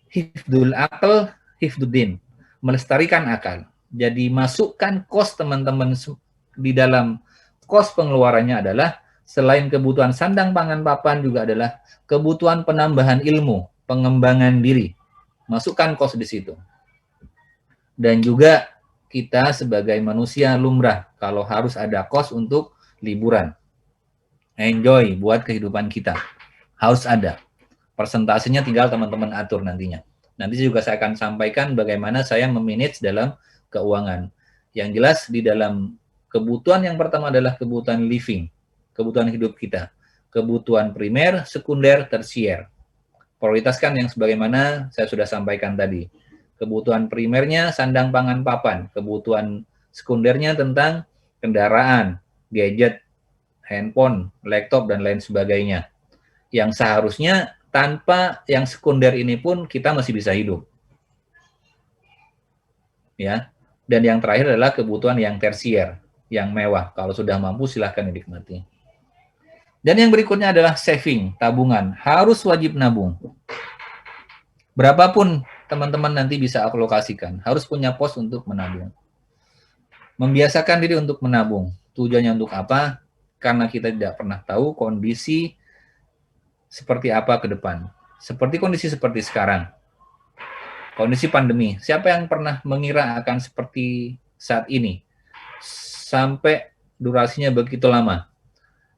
hifdul akal, hifduddin. Melestarikan akal. Jadi masukkan kos teman-teman di dalam kos pengeluarannya adalah selain kebutuhan sandang, pangan, papan juga adalah kebutuhan penambahan ilmu, pengembangan diri. Masukkan kos di situ. Dan juga kita sebagai manusia lumrah kalau harus ada kos untuk liburan. Enjoy buat kehidupan kita. Harus ada. Persentasenya tinggal teman-teman atur nantinya. Nanti juga saya akan sampaikan bagaimana saya memanage dalam keuangan. Yang jelas di dalam kebutuhan yang pertama adalah kebutuhan living, kebutuhan hidup kita. Kebutuhan primer, sekunder, tersier. Prioritaskan yang sebagaimana saya sudah sampaikan tadi. Kebutuhan primernya sandang, pangan, papan. Kebutuhan sekundernya tentang kendaraan, gadget, handphone, laptop, dan lain sebagainya. Yang seharusnya tanpa yang sekunder ini pun kita masih bisa hidup. Ya. Dan yang terakhir adalah kebutuhan yang tersier, yang mewah. Kalau sudah mampu silahkan dinikmati. Dan yang berikutnya adalah saving, tabungan. Harus wajib nabung. Berapapun teman-teman nanti bisa alokasikan, harus punya pos untuk menabung. Membiasakan diri untuk menabung. Tujuannya untuk apa? Karena kita tidak pernah tahu kondisi seperti apa ke depan. Seperti kondisi seperti sekarang. Kondisi pandemi. Siapa yang pernah mengira akan seperti saat ini? Sampai durasinya begitu lama.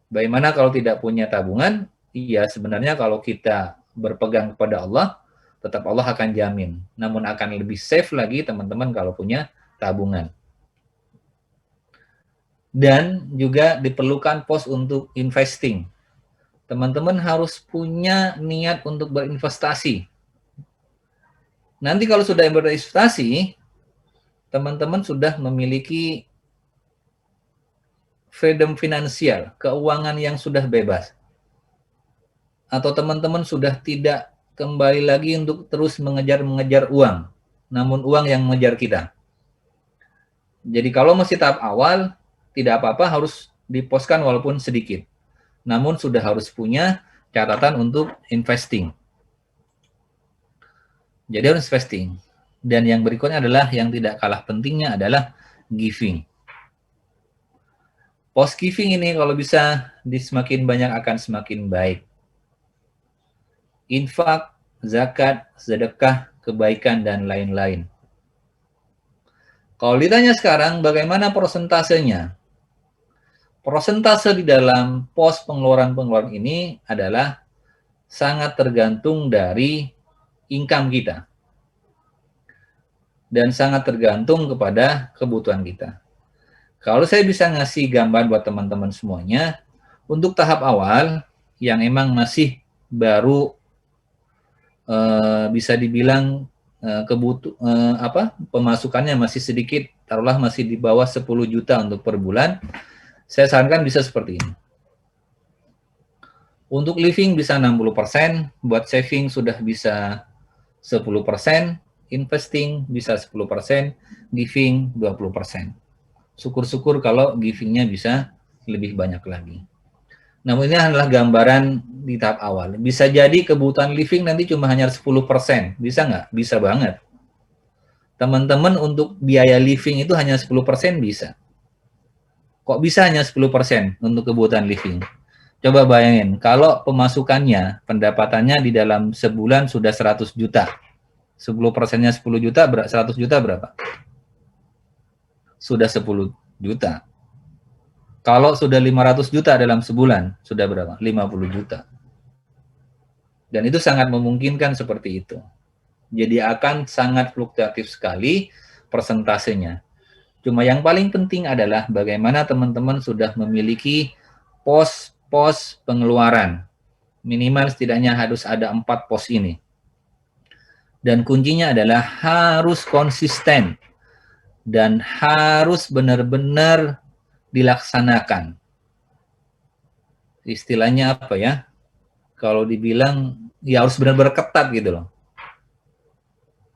Bagaimana kalau tidak punya tabungan? Iya, sebenarnya kalau kita berpegang kepada Allah, tetap Allah akan jamin. Namun akan lebih safe lagi teman-teman kalau punya tabungan. Dan juga diperlukan pos untuk investing. Teman-teman harus punya niat untuk berinvestasi. Nanti kalau sudah berinvestasi, teman-teman sudah memiliki freedom finansial, keuangan yang sudah bebas. Atau teman-teman sudah tidak kembali lagi untuk terus mengejar uang, namun uang yang mengejar kita. Jadi kalau masih tahap awal, tidak apa-apa, harus diposkan walaupun sedikit. Namun sudah harus punya catatan untuk investing. Jadi harus investing. Dan yang berikutnya adalah, yang tidak kalah pentingnya adalah giving. Post giving ini kalau bisa semakin banyak akan semakin baik. Infak, zakat, sedekah, kebaikan, dan lain-lain. Kalau ditanya sekarang bagaimana persentasenya? Persentase di dalam pos pengeluaran ini adalah sangat tergantung dari income kita. Dan sangat tergantung kepada kebutuhan kita. Kalau saya bisa ngasih gambar buat teman-teman semuanya, untuk tahap awal yang emang masih baru bisa dibilang pemasukannya masih sedikit, taruhlah masih di bawah 10 juta untuk per bulan, saya sarankan bisa seperti ini. Untuk living bisa 60%, buat saving sudah bisa 10%, investing bisa 10%, giving 20%. Syukur-syukur kalau givingnya bisa lebih banyak lagi. Namun ini adalah gambaran di tahap awal. Bisa jadi kebutuhan living nanti cuma hanya 10%. Bisa nggak? Bisa banget. Teman-teman untuk biaya living itu hanya 10% bisa. Kok bisa hanya 10% untuk kebutuhan living? Coba bayangin, kalau pemasukannya, pendapatannya di dalam sebulan sudah 100 juta. 10%-nya 10 juta, 100 juta berapa? Sudah 10 juta. Kalau sudah 500 juta dalam sebulan, sudah berapa? 50 juta. Dan itu sangat memungkinkan seperti itu. Jadi akan sangat fluktuatif sekali persentasenya. Cuma yang paling penting adalah bagaimana teman-teman sudah memiliki pos-pos pengeluaran. Minimal setidaknya harus ada 4 pos ini. Dan kuncinya adalah harus konsisten. Dan harus benar-benar dilaksanakan. Istilahnya apa ya? Kalau dibilang, ya harus benar-benar ketat gitu loh.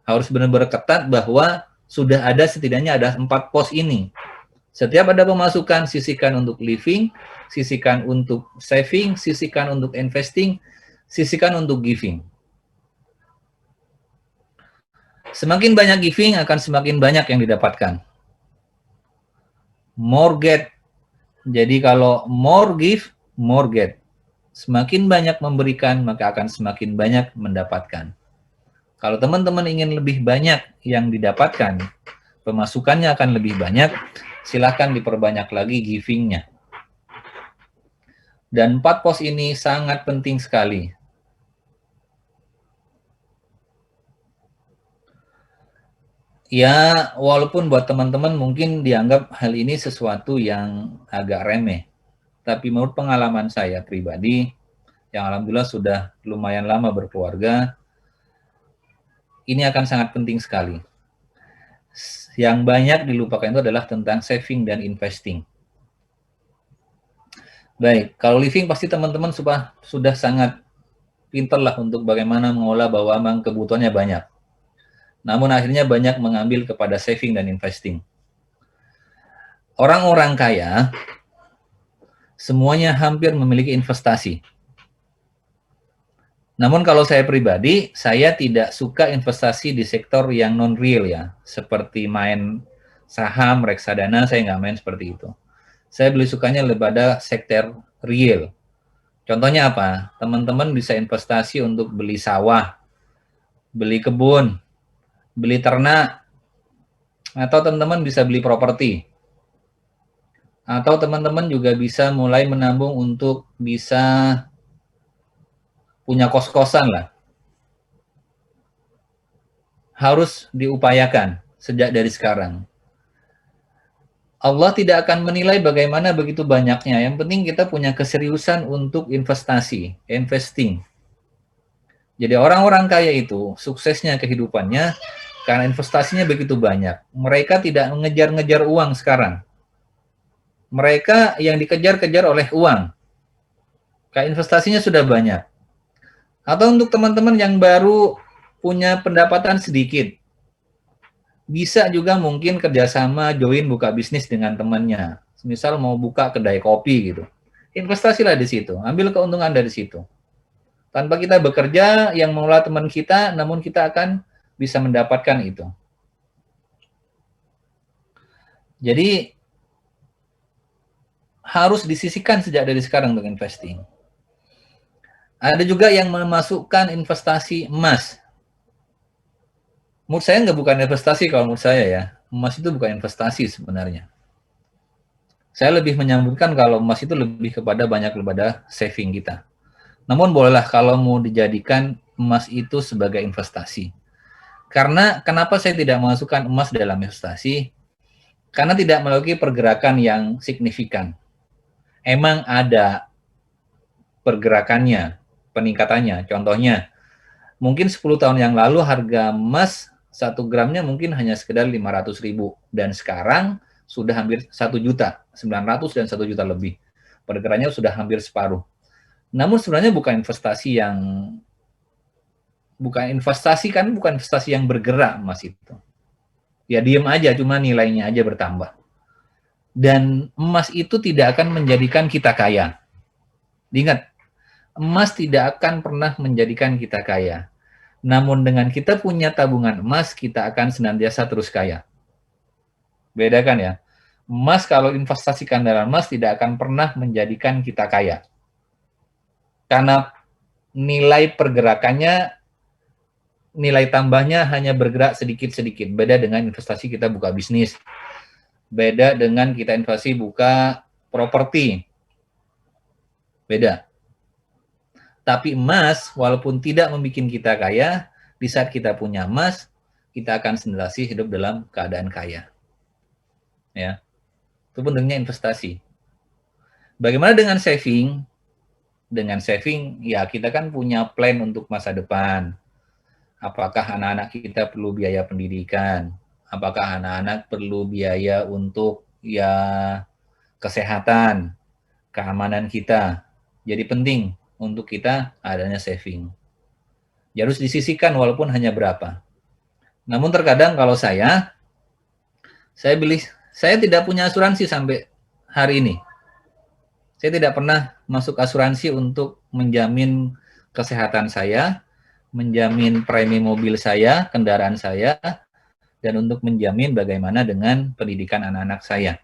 Harus benar-benar ketat bahwa sudah ada setidaknya ada 4 pos ini. Setiap ada pemasukan, sisihkan untuk living, sisihkan untuk saving, sisihkan untuk investing, sisihkan untuk giving. Semakin banyak giving akan semakin banyak yang didapatkan. More get. Jadi kalau more give, more get. Semakin banyak memberikan, maka akan semakin banyak mendapatkan. Kalau teman-teman ingin lebih banyak yang didapatkan, pemasukannya akan lebih banyak, silahkan diperbanyak lagi giving-nya. Dan 4 pos ini sangat penting sekali. Ya, walaupun buat teman-teman mungkin dianggap hal ini sesuatu yang agak remeh. Tapi menurut pengalaman saya pribadi, yang alhamdulillah sudah lumayan lama berkeluarga, ini akan sangat penting sekali. Yang banyak dilupakan itu adalah tentang saving dan investing. Baik, kalau living pasti teman-teman sudah sangat pintar lah untuk bagaimana mengolah bahwa memang kebutuhannya banyak. Namun akhirnya banyak mengambil kepada saving dan investing. Orang-orang kaya semuanya hampir memiliki investasi. Namun kalau saya pribadi, saya tidak suka investasi di sektor yang non-real ya. Seperti main saham, reksadana, saya nggak main seperti itu. Saya lebih sukanya pada sektor real. Contohnya apa? Teman-teman bisa investasi untuk beli sawah, beli kebun, beli ternak, atau teman-teman bisa beli properti. Atau teman-teman juga bisa mulai menabung untuk bisa punya kos-kosan lah. Harus diupayakan sejak dari sekarang. Allah tidak akan menilai bagaimana begitu banyaknya. Yang penting kita punya keseriusan untuk investasi, investing. Jadi orang-orang kaya itu suksesnya kehidupannya karena investasinya begitu banyak. Mereka tidak mengejar-ngejar uang sekarang. Mereka yang dikejar-kejar oleh uang. Kayak investasinya sudah banyak. Atau untuk teman-teman yang baru punya pendapatan sedikit, bisa juga mungkin kerjasama join buka bisnis dengan temannya. Misal mau buka kedai kopi gitu. Investasilah di situ, ambil keuntungan dari situ. Tanpa kita bekerja, yang mengelola teman kita, namun kita akan bisa mendapatkan itu. Jadi harus disisihkan sejak dari sekarang untuk investing. Ada juga yang memasukkan investasi emas. Menurut saya nggak bukan investasi kalau menurut saya ya. Emas itu bukan investasi sebenarnya. Saya lebih menyambutkan kalau emas itu lebih kepada banyak kepada saving kita. Namun bolehlah kalau mau dijadikan emas itu sebagai investasi. Karena kenapa saya tidak memasukkan emas dalam investasi? Karena tidak memiliki pergerakan yang signifikan. Emang ada pergerakannya, peningkatannya. Contohnya, mungkin 10 tahun yang lalu harga emas 1 gramnya mungkin hanya sekedar 500.000 dan sekarang sudah hampir 1 juta, 900 dan 1 juta lebih. Pergerakannya sudah hampir separuh. Namun sebenarnya bukan investasi yang bergerak emas itu. Ya diam aja, cuma nilainya aja bertambah. Dan emas itu tidak akan menjadikan kita kaya. Ingat, emas tidak akan pernah menjadikan kita kaya. Namun dengan kita punya tabungan emas, kita akan senantiasa terus kaya. Bedakan ya. Emas kalau investasikan dalam emas tidak akan pernah menjadikan kita kaya. Karena nilai pergerakannya, nilai tambahnya hanya bergerak sedikit-sedikit. Beda dengan investasi kita buka bisnis. Beda dengan kita investasi buka properti. Beda. Tapi emas, walaupun tidak membuat kita kaya, di saat kita punya emas, kita akan senantiasa hidup dalam keadaan kaya. Ya, itu bentuknya investasi. Bagaimana dengan saving? Dengan saving, ya kita kan punya plan untuk masa depan. Apakah anak-anak kita perlu biaya pendidikan? Apakah anak-anak perlu biaya untuk ya kesehatan, keamanan kita? Jadi penting untuk kita adanya saving. Ya harus disisihkan walaupun hanya berapa. Namun terkadang kalau saya tidak punya asuransi sampai hari ini. Saya tidak pernah masuk asuransi untuk menjamin kesehatan saya, menjamin premi mobil saya, kendaraan saya, dan untuk menjamin bagaimana dengan pendidikan anak-anak saya.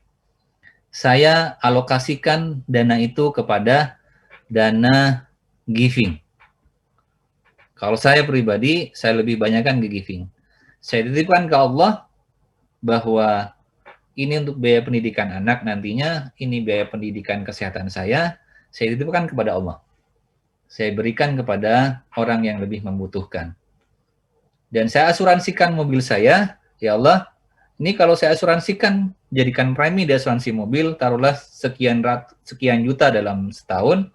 Saya alokasikan dana itu kepada dana giving. Kalau saya pribadi, saya lebih banyakkan ke giving. Saya titipkan ke Allah bahwa ini untuk biaya pendidikan anak nantinya, ini biaya pendidikan kesehatan saya titipkan kepada Allah. Saya berikan kepada orang yang lebih membutuhkan. Dan saya asuransikan mobil saya, ya Allah, ini kalau saya asuransikan, jadikan premi di asuransi mobil, taruhlah sekian juta dalam setahun,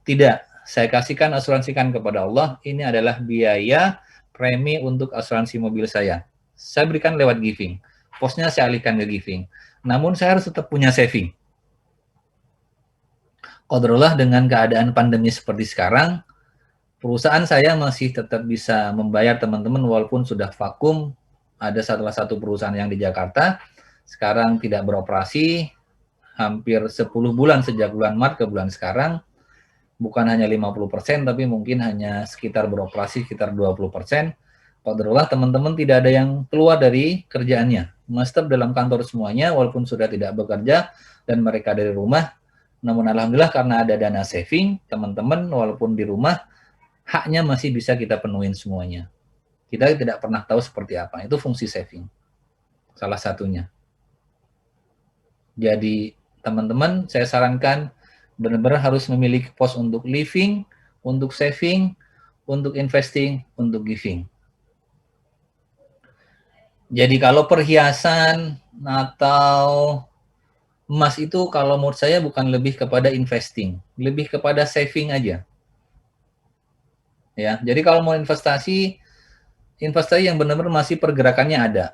tidak, saya kasihkan asuransikan kepada Allah, ini adalah biaya premi untuk asuransi mobil saya. Saya berikan lewat giving. Posnya saya alihkan ke giving. Namun saya harus tetap punya saving. Qadarullah dengan keadaan pandemi seperti sekarang, perusahaan saya masih tetap bisa membayar teman-teman walaupun sudah vakum. Ada salah satu perusahaan yang di Jakarta, sekarang tidak beroperasi, hampir 10 bulan sejak bulan Maret ke bulan sekarang, bukan hanya 50%, tapi mungkin hanya sekitar beroperasi sekitar 20%. Qadarullah teman-teman tidak ada yang keluar dari kerjaannya. Tetap dalam kantor semuanya, walaupun sudah tidak bekerja dan mereka dari rumah. Namun alhamdulillah karena ada dana saving, teman-teman walaupun di rumah, haknya masih bisa kita penuhin semuanya. Kita tidak pernah tahu seperti apa. Itu fungsi saving. Salah satunya. Jadi teman-teman saya sarankan benar-benar harus memiliki pos untuk living, untuk saving, untuk investing, untuk giving. Jadi kalau perhiasan atau emas itu kalau menurut saya bukan lebih kepada investing, lebih kepada saving aja. Ya, jadi kalau mau investasi yang benar-benar masih pergerakannya ada.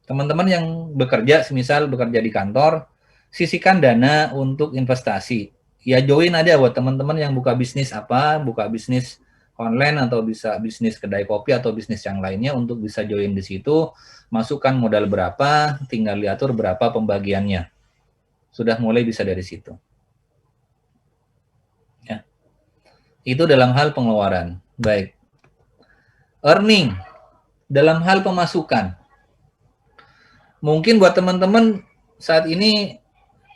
Teman-teman yang bekerja, semisal bekerja di kantor, sisihkan dana untuk investasi. Ya join aja buat teman-teman yang buka bisnis apa, buka bisnis online atau bisa bisnis kedai kopi atau bisnis yang lainnya untuk bisa join di situ, masukkan modal berapa, tinggal diatur berapa pembagiannya. Sudah mulai bisa dari situ. Ya. Itu dalam hal pengeluaran. Baik. Earning, dalam hal pemasukan. Mungkin buat teman-teman saat ini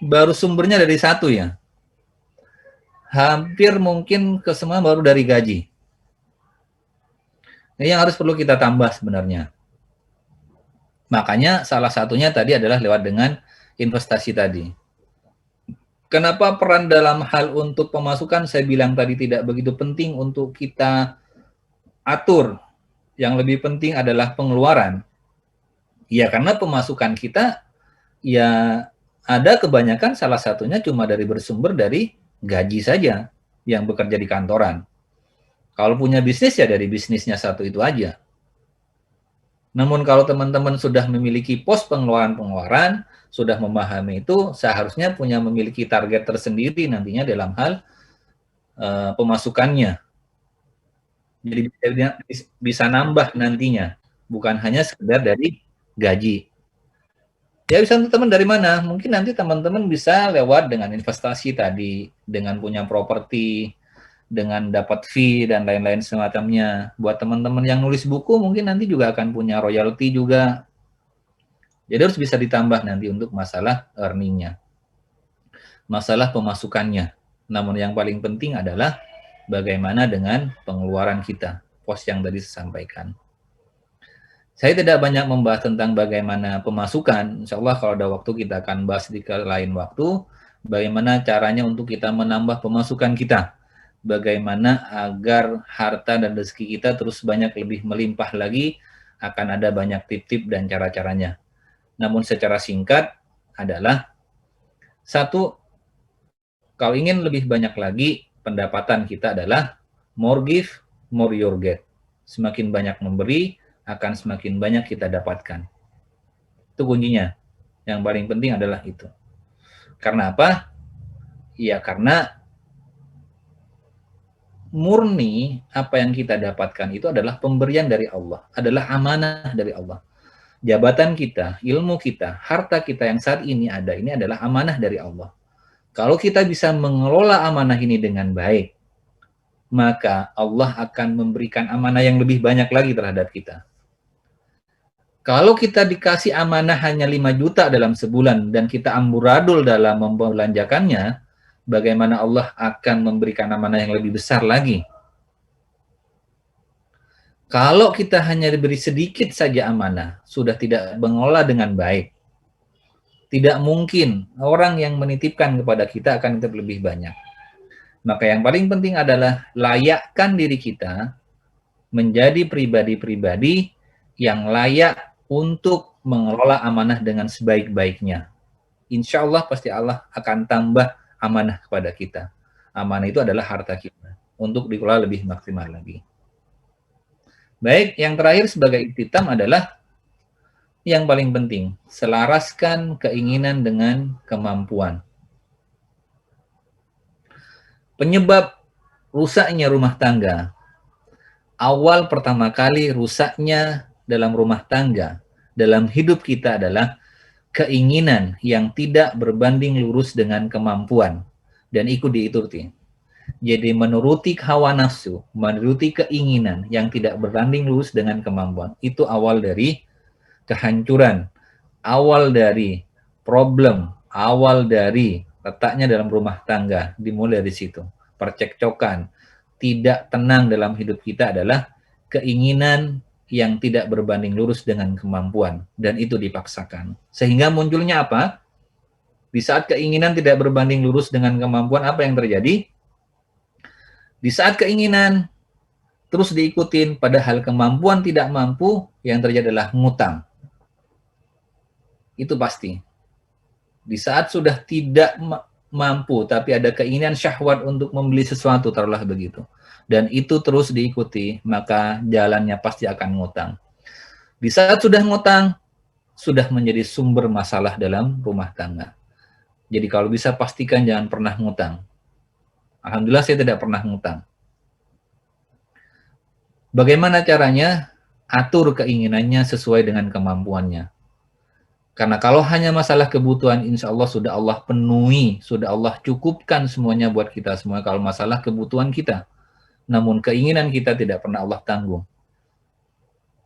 baru sumbernya dari satu ya. Hampir mungkin ke semua baru dari gaji. Ini yang harus perlu kita tambah sebenarnya. Makanya salah satunya tadi adalah lewat dengan investasi tadi. Kenapa peran dalam hal untuk pemasukan saya bilang tadi tidak begitu penting untuk kita atur. Yang lebih penting adalah pengeluaran. Ya karena pemasukan kita ya ada kebanyakan salah satunya cuma bersumber dari gaji saja yang bekerja di kantoran. Kalau punya bisnis ya dari bisnisnya satu itu aja. Namun kalau teman-teman sudah memiliki pos pengeluaran, sudah memahami itu, seharusnya memiliki target tersendiri nantinya dalam hal pemasukannya. Jadi bisa nambah nantinya, bukan hanya sekedar dari gaji. Ya bisa teman-teman dari mana? Mungkin nanti teman-teman bisa lewat dengan investasi tadi, dengan punya properti, dengan dapat fee dan lain-lain semacamnya. Buat teman-teman yang nulis buku mungkin nanti juga akan punya royalti juga. Jadi harus bisa ditambah nanti untuk masalah earning-nya. Masalah pemasukannya. Namun yang paling penting adalah bagaimana dengan pengeluaran kita. Pos yang tadi saya sampaikan. Saya tidak banyak membahas tentang bagaimana pemasukan. Insya Allah kalau ada waktu kita akan bahas di lain waktu. Bagaimana caranya untuk kita menambah pemasukan kita. Bagaimana agar harta dan rezeki kita terus banyak lebih melimpah lagi. Akan ada banyak tip-tip dan cara-caranya. Namun secara singkat adalah satu, kalau ingin lebih banyak lagi, pendapatan kita adalah more give, more you get. Semakin banyak memberi, akan semakin banyak kita dapatkan. Itu kuncinya. Yang paling penting adalah itu. Karena apa? Ya karena murni apa yang kita dapatkan itu adalah pemberian dari Allah. Adalah amanah dari Allah. Jabatan kita, ilmu kita, harta kita yang saat ini ada, ini adalah amanah dari Allah. Kalau kita bisa mengelola amanah ini dengan baik, maka Allah akan memberikan amanah yang lebih banyak lagi terhadap kita. Kalau kita dikasih amanah hanya 5 juta dalam sebulan dan kita amburadul dalam membelanjakannya, bagaimana Allah akan memberikan amanah yang lebih besar lagi? Kalau kita hanya diberi sedikit saja amanah, sudah tidak mengelola dengan baik, tidak mungkin orang yang menitipkan kepada kita akan tetap lebih banyak. Maka yang paling penting adalah layakkan diri kita menjadi pribadi-pribadi yang layak untuk mengelola amanah dengan sebaik-baiknya. Insya Allah pasti Allah akan tambah amanah kepada kita. Amanah itu adalah harta kita untuk dikelola lebih maksimal lagi. Baik, yang terakhir sebagai iktitam adalah yang paling penting, selaraskan keinginan dengan kemampuan. Penyebab rusaknya rumah tangga, awal pertama kali rusaknya dalam rumah tangga, dalam hidup kita adalah keinginan yang tidak berbanding lurus dengan kemampuan dan ikut diikuti. Jadi menuruti hawa nafsu, menuruti keinginan yang tidak berbanding lurus dengan kemampuan. Itu awal dari kehancuran, awal dari problem, awal dari letaknya dalam rumah tangga. Dimulai dari situ. Percekcokan, tidak tenang dalam hidup kita adalah keinginan yang tidak berbanding lurus dengan kemampuan. Dan itu dipaksakan. Sehingga munculnya apa? Di saat keinginan tidak berbanding lurus dengan kemampuan, apa yang terjadi? Di saat keinginan terus diikutin, padahal kemampuan tidak mampu, yang terjadi adalah ngutang. Itu pasti. Di saat sudah tidak mampu, tapi ada keinginan syahwat untuk membeli sesuatu, taruhlah begitu. Dan itu terus diikuti, maka jalannya pasti akan ngutang. Di saat sudah ngutang, sudah menjadi sumber masalah dalam rumah tangga. Jadi kalau bisa pastikan jangan pernah ngutang. Alhamdulillah saya tidak pernah ngutang. Bagaimana caranya? Atur keinginannya sesuai dengan kemampuannya. Karena kalau hanya masalah kebutuhan, insya Allah sudah Allah penuhi, sudah Allah cukupkan semuanya buat kita semua kalau masalah kebutuhan kita. Namun keinginan kita tidak pernah Allah tanggung.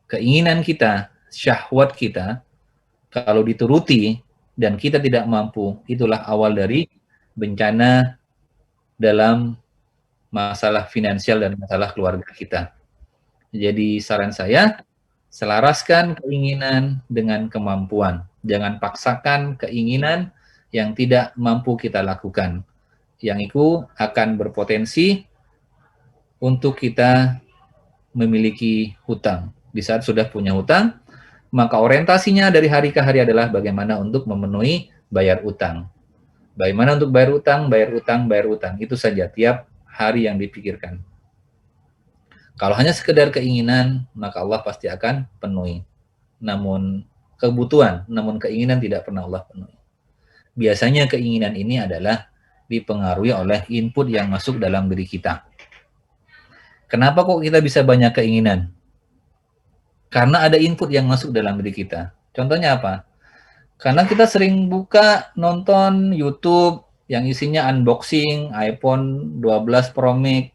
Keinginan kita, syahwat kita, kalau dituruti dan kita tidak mampu, itulah awal dari bencana dalam masalah finansial dan masalah keluarga kita. Jadi saran saya, selaraskan keinginan dengan kemampuan. Jangan paksakan keinginan yang tidak mampu kita lakukan. Yang itu akan berpotensi untuk kita memiliki hutang. Di saat sudah punya hutang, maka orientasinya dari hari ke hari adalah bagaimana untuk memenuhi bayar utang. Bagaimana untuk bayar utang, bayar utang, bayar utang. Itu saja tiap hari yang dipikirkan. Kalau hanya sekedar keinginan, maka Allah pasti akan penuhi. Namun kebutuhan, namun keinginan tidak pernah Allah penuhi. Biasanya keinginan ini adalah dipengaruhi oleh input yang masuk dalam diri kita. Kenapa kok kita bisa banyak keinginan? Karena ada input yang masuk dalam diri kita. Contohnya apa? Karena kita sering buka, nonton YouTube yang isinya unboxing iPhone 12 Pro Max,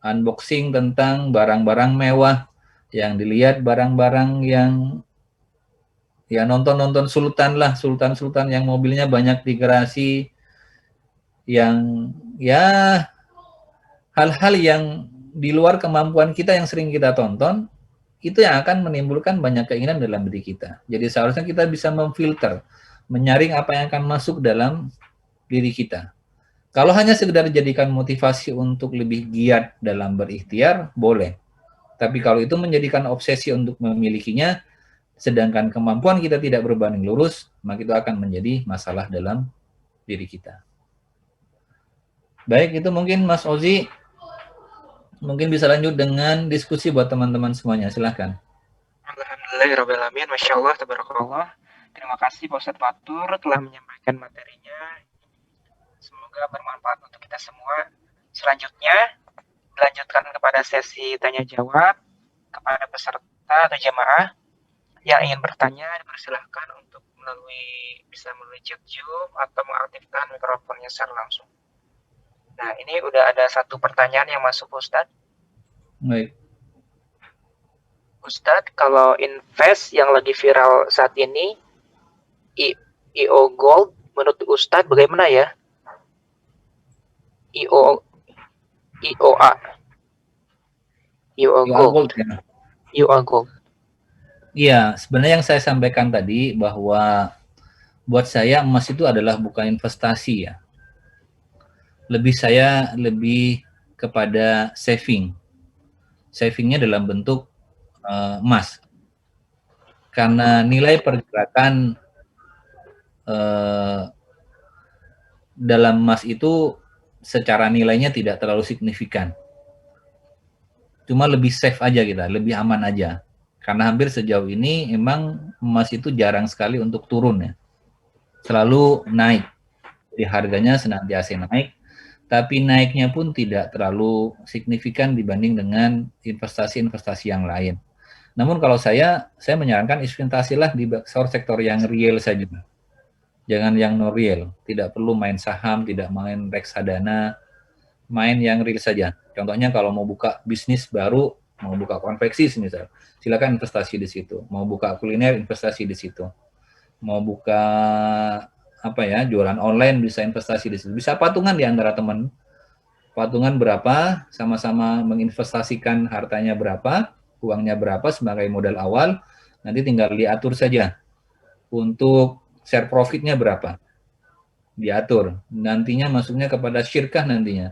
unboxing tentang barang-barang mewah, yang dilihat barang-barang yang ya nonton-nonton sultan lah, sultan-sultan yang mobilnya banyak digarasi, yang ya hal-hal yang di luar kemampuan kita yang sering kita tonton, itu yang akan menimbulkan banyak keinginan dalam diri kita. Jadi seharusnya kita bisa memfilter, menyaring apa yang akan masuk dalam diri kita. Kalau hanya sekedar dijadikan motivasi untuk lebih giat dalam berikhtiar, boleh. Tapi kalau itu menjadikan obsesi untuk memilikinya, sedangkan kemampuan kita tidak berbanding lurus, maka itu akan menjadi masalah dalam diri kita. Baik, itu mungkin Mas Ozi, mungkin bisa lanjut dengan diskusi buat teman-teman semuanya. Silahkan. Alhamdulillahirrahmanirrahim. Masya Allah, tabarakallah. Terima kasih Pak Ustadz Fatur telah menyampaikan materinya. Semoga bermanfaat untuk kita semua. Selanjutnya, dilanjutkan kepada sesi tanya jawab kepada peserta atau jamaah yang ingin bertanya. Dipersilahkan untuk bisa melalui chat Zoom atau mengaktifkan mikrofonnya secara langsung. Nah, ini udah ada satu pertanyaan yang masuk Ustadz. Baik. Ustadz, kalau invest yang lagi viral saat ini, IO Gold, menurut Ustadz bagaimana ya? IOA Gold. Ya. IOA Gold. Iya, sebenarnya yang saya sampaikan tadi bahwa buat saya emas itu adalah bukan investasi ya. Saya lebih kepada saving. Savingnya dalam bentuk emas. Karena nilai pergerakan dalam emas itu secara nilainya tidak terlalu signifikan. Cuma lebih safe aja kita, lebih aman aja. Karena hampir sejauh ini emang emas itu jarang sekali untuk turun ya. Selalu naik. Jadi harganya senantiasa naik, tapi naiknya pun tidak terlalu signifikan dibanding dengan investasi-investasi yang lain. Namun kalau saya menyarankan investasilah di sektor yang real saja. Jangan yang no real, tidak perlu main saham, tidak main reksadana, main yang real saja. Contohnya kalau mau buka bisnis baru, mau buka konveksi misal, silakan investasi di situ. Mau buka kuliner, investasi di situ. Mau buka jualan online, bisa investasi di situ. Bisa patungan di antara teman. Patungan berapa, sama-sama menginvestasikan hartanya berapa, uangnya berapa sebagai modal awal, nanti tinggal diatur saja untuk share profitnya berapa. diatur. Nantinya masuknya kepada syirkah nantinya.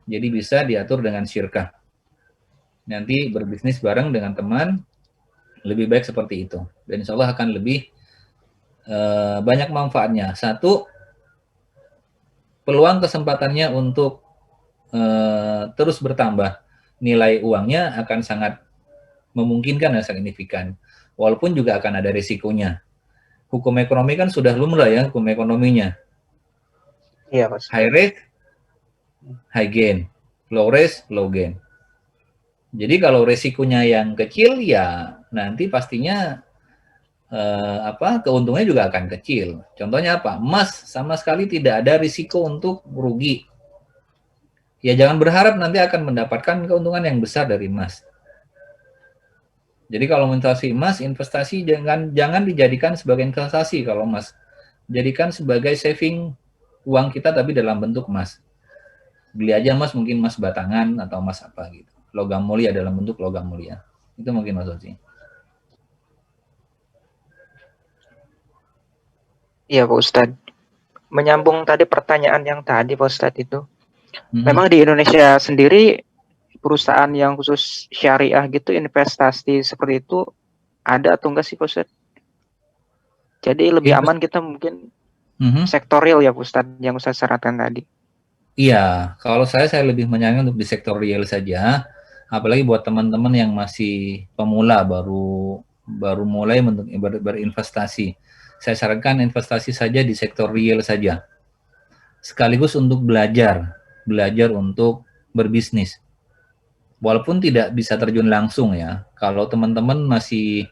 Jadi bisa diatur dengan syirkah. Nanti berbisnis bareng dengan teman, lebih baik seperti itu. Dan insya Allah akan lebih banyak manfaatnya. Satu, peluang kesempatannya untuk terus bertambah. Nilai uangnya akan sangat memungkinkan dan signifikan. Walaupun juga akan ada risikonya. Hukum ekonomi kan sudah lumrah ya, hukum ekonominya. Iya, Pak Ustadz. High risk, high gain. Low risk, low gain. Jadi kalau risikonya yang kecil, ya nanti pastinya keuntungannya juga akan kecil. Contohnya apa? Emas sama sekali tidak ada risiko untuk rugi. Ya jangan berharap nanti akan mendapatkan keuntungan yang besar dari emas. Jadi kalau investasi jangan dijadikan sebagai investasi kalau emas. Jadikan sebagai saving uang kita tapi dalam bentuk emas. Beli aja emas, mungkin emas batangan atau emas apa gitu. Logam mulia dalam bentuk logam mulia. Itu mungkin Mas Ozi. Iya, Pak Ustadz. Menyambung tadi pertanyaan yang tadi, Pak Ustadz itu. Memang di Indonesia sendiri perusahaan yang khusus syariah gitu investasi seperti itu ada atau enggak sih, Pak Ustadz? Jadi lebih aman kita mungkin sektor real ya, Pak Ustadz, yang Ustadz syaratkan tadi. Iya, kalau saya lebih menyarankan untuk di sektor real saja. Apalagi buat teman-teman yang masih pemula baru mulai untuk berinvestasi. Saya sarankan investasi saja di sektor real saja. Sekaligus untuk belajar untuk berbisnis. Walaupun tidak bisa terjun langsung ya. Kalau teman-teman masih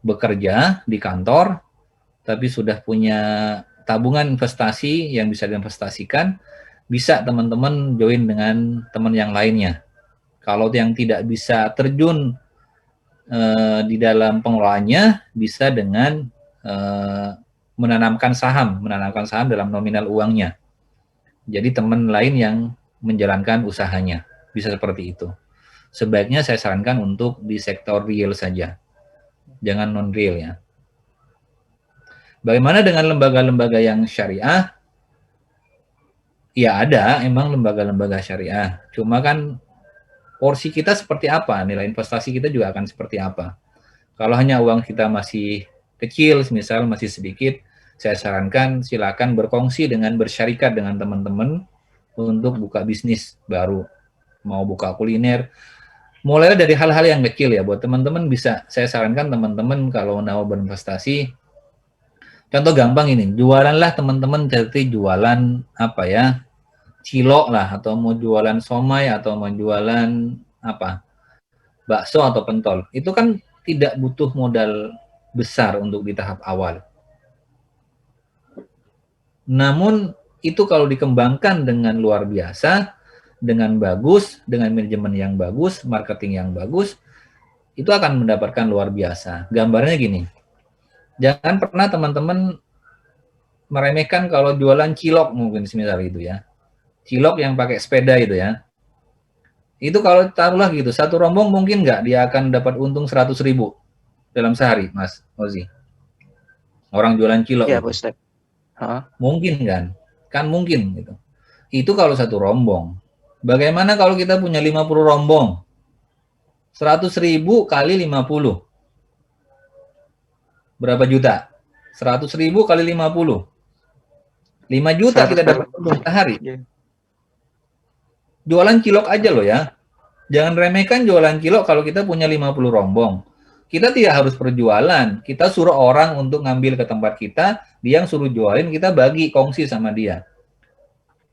bekerja di kantor, tapi sudah punya tabungan investasi yang bisa diinvestasikan, bisa teman-teman join dengan teman yang lainnya. Kalau yang tidak bisa terjun di dalam pengelolaannya, bisa dengan menanamkan saham dalam nominal uangnya. Jadi teman lain yang menjalankan usahanya, bisa seperti itu. Sebaiknya saya sarankan untuk di sektor real saja, jangan non-real ya. Bagaimana dengan lembaga-lembaga yang syariah? Ya ada, emang lembaga-lembaga syariah. Cuma kan porsi kita seperti apa, nilai investasi kita juga akan seperti apa. Kalau hanya uang kita masih kecil, misal masih sedikit, saya sarankan silakan berkongsi dengan bersyarikat dengan teman-teman untuk buka bisnis baru. Mau buka kuliner, mulai dari hal-hal yang kecil ya. Buat teman-teman bisa, saya sarankan teman-teman kalau mau berinvestasi, contoh gampang ini, jualanlah teman-teman, jadi jualan apa ya, cilok lah, atau mau jualan somai, atau mau jualan apa, bakso atau pentol. Itu kan tidak butuh modal besar untuk di tahap awal. Namun itu kalau dikembangkan dengan luar biasa, dengan bagus, dengan manajemen yang bagus, marketing yang bagus, itu akan mendapatkan luar biasa. Gambarnya gini, jangan pernah teman-teman meremehkan kalau jualan cilok mungkin semisal itu ya. Cilok yang pakai sepeda itu ya. Itu kalau taruhlah gitu, satu rombong mungkin nggak dia akan dapat untung 100.000 dalam sehari, Mas Ozi. Orang jualan cilok Iya, gitu. Pak Ustadz. Mungkin kan? Kan mungkin gitu. Itu kalau satu rombong. Bagaimana kalau kita punya 50 rombong? 100.000 kali 50. Berapa juta? 100.000 kali 50. 5 juta kita dapat untung sehari. Jualan cilok aja loh ya. Jangan remehkan jualan cilok kalau kita punya 50 rombong. Kita tidak harus perjualan. Kita suruh orang untuk ngambil ke tempat kita, dia yang suruh jualin, kita bagi kongsi sama dia.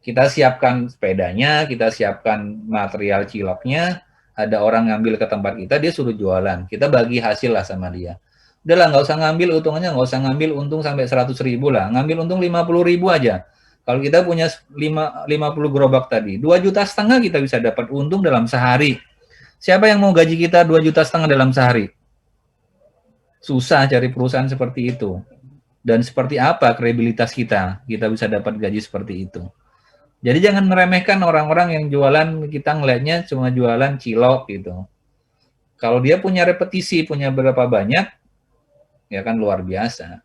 Kita siapkan sepedanya, kita siapkan material ciloknya, ada orang ngambil ke tempat kita, dia suruh jualan. Kita bagi hasil lah sama dia. Udahlah, nggak usah ngambil untungnya, nggak usah ngambil untung sampai 100.000 lah. Ngambil untung 50.000 aja. Kalau kita punya 50 gerobak tadi, 2,5 juta kita bisa dapat untung dalam sehari. Siapa yang mau gaji kita 2,5 juta dalam sehari? Susah cari perusahaan seperti itu. Dan seperti apa kredibilitas kita? Kita bisa dapat gaji seperti itu. Jadi jangan meremehkan orang-orang yang jualan, kita ngelihatnya cuma jualan cilok gitu. Kalau dia punya repetisi, punya berapa banyak, ya kan luar biasa.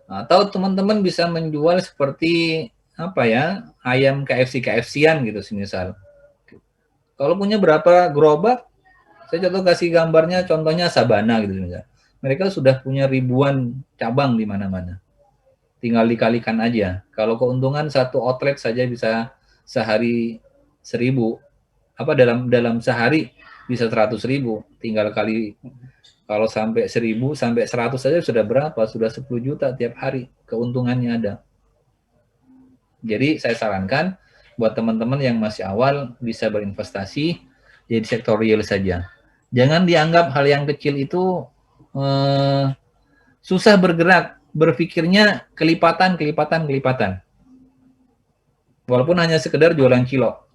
Atau teman-teman bisa menjual seperti apa ya, ayam KFC-KFC-an gitu semisal. Kalau punya berapa gerobak, saya contoh kasih gambarnya, contohnya Sabana gitu misal. Mereka sudah punya ribuan cabang di mana-mana. Tinggal dikalikan aja. Kalau keuntungan satu outlet saja bisa sehari 1.000, apa dalam sehari bisa 100.000. Tinggal kali, kalau sampai 1.000 sampai 100 saja sudah berapa? Sudah 10 juta tiap hari keuntungannya ada. Jadi saya sarankan buat teman-teman yang masih awal bisa berinvestasi di sektor real saja. Jangan dianggap hal yang kecil itu susah bergerak, berpikirnya kelipatan. Walaupun hanya sekedar jualan cilok.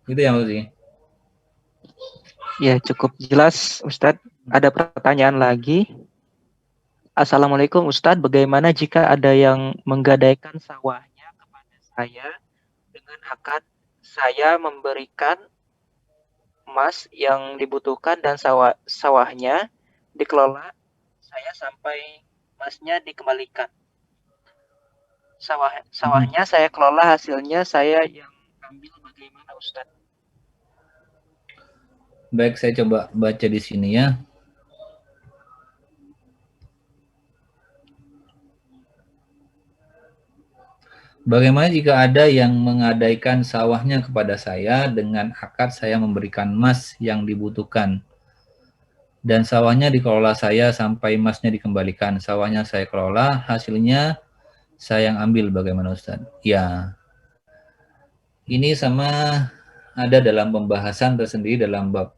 Itu yang sih. Ya, cukup jelas, Ustadz. Ada pertanyaan lagi. Assalamualaikum Ustadz, bagaimana jika ada yang menggadaikan sawahnya kepada saya dengan akad saya memberikan emas yang dibutuhkan dan sawahnya dikelola saya sampai emasnya dikembalikan. Sawahnya saya kelola, hasilnya saya yang ambil, bagaimana Ustadz? Baik, saya coba baca di sini ya. Bagaimana jika ada yang menggadaikan sawahnya kepada saya dengan akad saya memberikan emas yang dibutuhkan dan sawahnya dikelola saya sampai emasnya dikembalikan. Sawahnya saya kelola, hasilnya saya yang ambil, bagaimana Ustaz? Ya, ini sama ada dalam pembahasan tersendiri dalam bab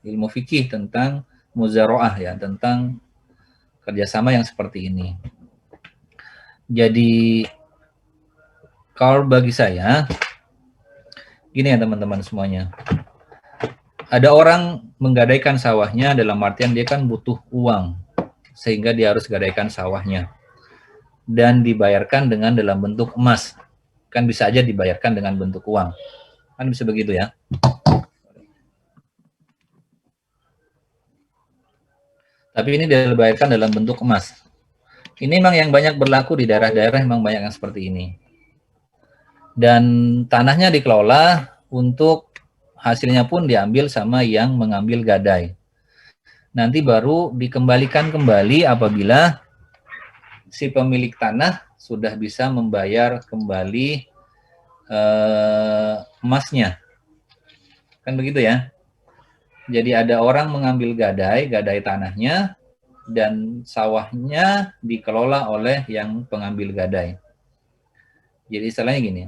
ilmu fikih tentang muzaroah ya, tentang kerjasama yang seperti ini. Jadi kalau bagi saya, gini ya teman-teman semuanya. Ada orang menggadaikan sawahnya dalam artian dia kan butuh uang, sehingga dia harus gadaikan sawahnya. Dan dibayarkan dengan dalam bentuk emas. Kan bisa aja dibayarkan dengan bentuk uang. Kan bisa begitu ya. Tapi ini dibayarkan dalam bentuk emas. Ini memang yang banyak berlaku di daerah-daerah, memang banyak yang seperti ini. Dan tanahnya dikelola untuk hasilnya pun diambil sama yang mengambil gadai. Nanti baru dikembalikan kembali apabila si pemilik tanah sudah bisa membayar kembali emasnya. Kan begitu ya. Jadi ada orang mengambil gadai tanahnya, dan sawahnya dikelola oleh yang pengambil gadai. Jadi istilahnya gini,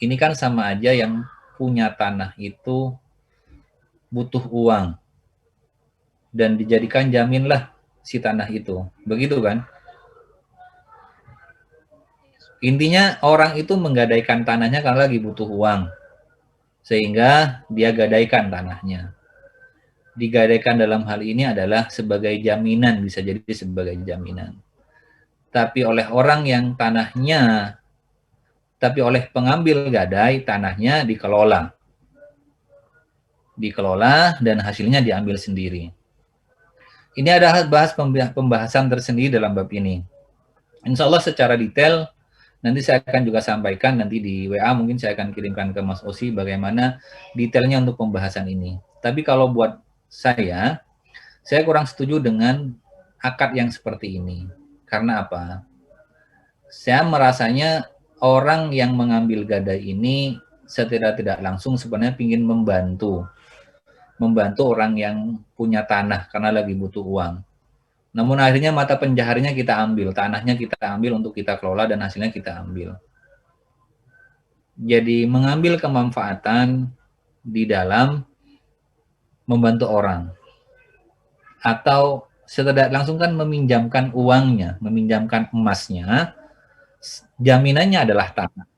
ini kan sama aja yang punya tanah itu butuh uang dan dijadikan jaminlah si tanah itu. Begitu kan? Intinya orang itu menggadaikan tanahnya karena lagi butuh uang. Sehingga dia gadaikan tanahnya. Digadaikan dalam hal ini adalah sebagai jaminan, bisa jadi sebagai jaminan. Tapi oleh orang yang tanahnya, tapi oleh pengambil gadai tanahnya dikelola. Dikelola dan hasilnya diambil sendiri. Ini ada bahas pembahasan tersendiri dalam bab ini. Insya Allah secara detail nanti saya akan juga sampaikan nanti di WA, mungkin saya akan kirimkan ke Mas Osi bagaimana detailnya untuk pembahasan ini. Tapi kalau buat saya kurang setuju dengan akad yang seperti ini. Karena apa? Saya merasanya orang yang mengambil gadai ini setidak-tidak langsung sebenarnya ingin membantu orang yang punya tanah karena lagi butuh uang. Namun akhirnya mata pencaharinya kita ambil, tanahnya kita ambil untuk kita kelola dan hasilnya kita ambil. Jadi mengambil kemanfaatan di dalam membantu orang. Atau setidak langsung kan meminjamkan uangnya, meminjamkan emasnya, jaminannya adalah tanah.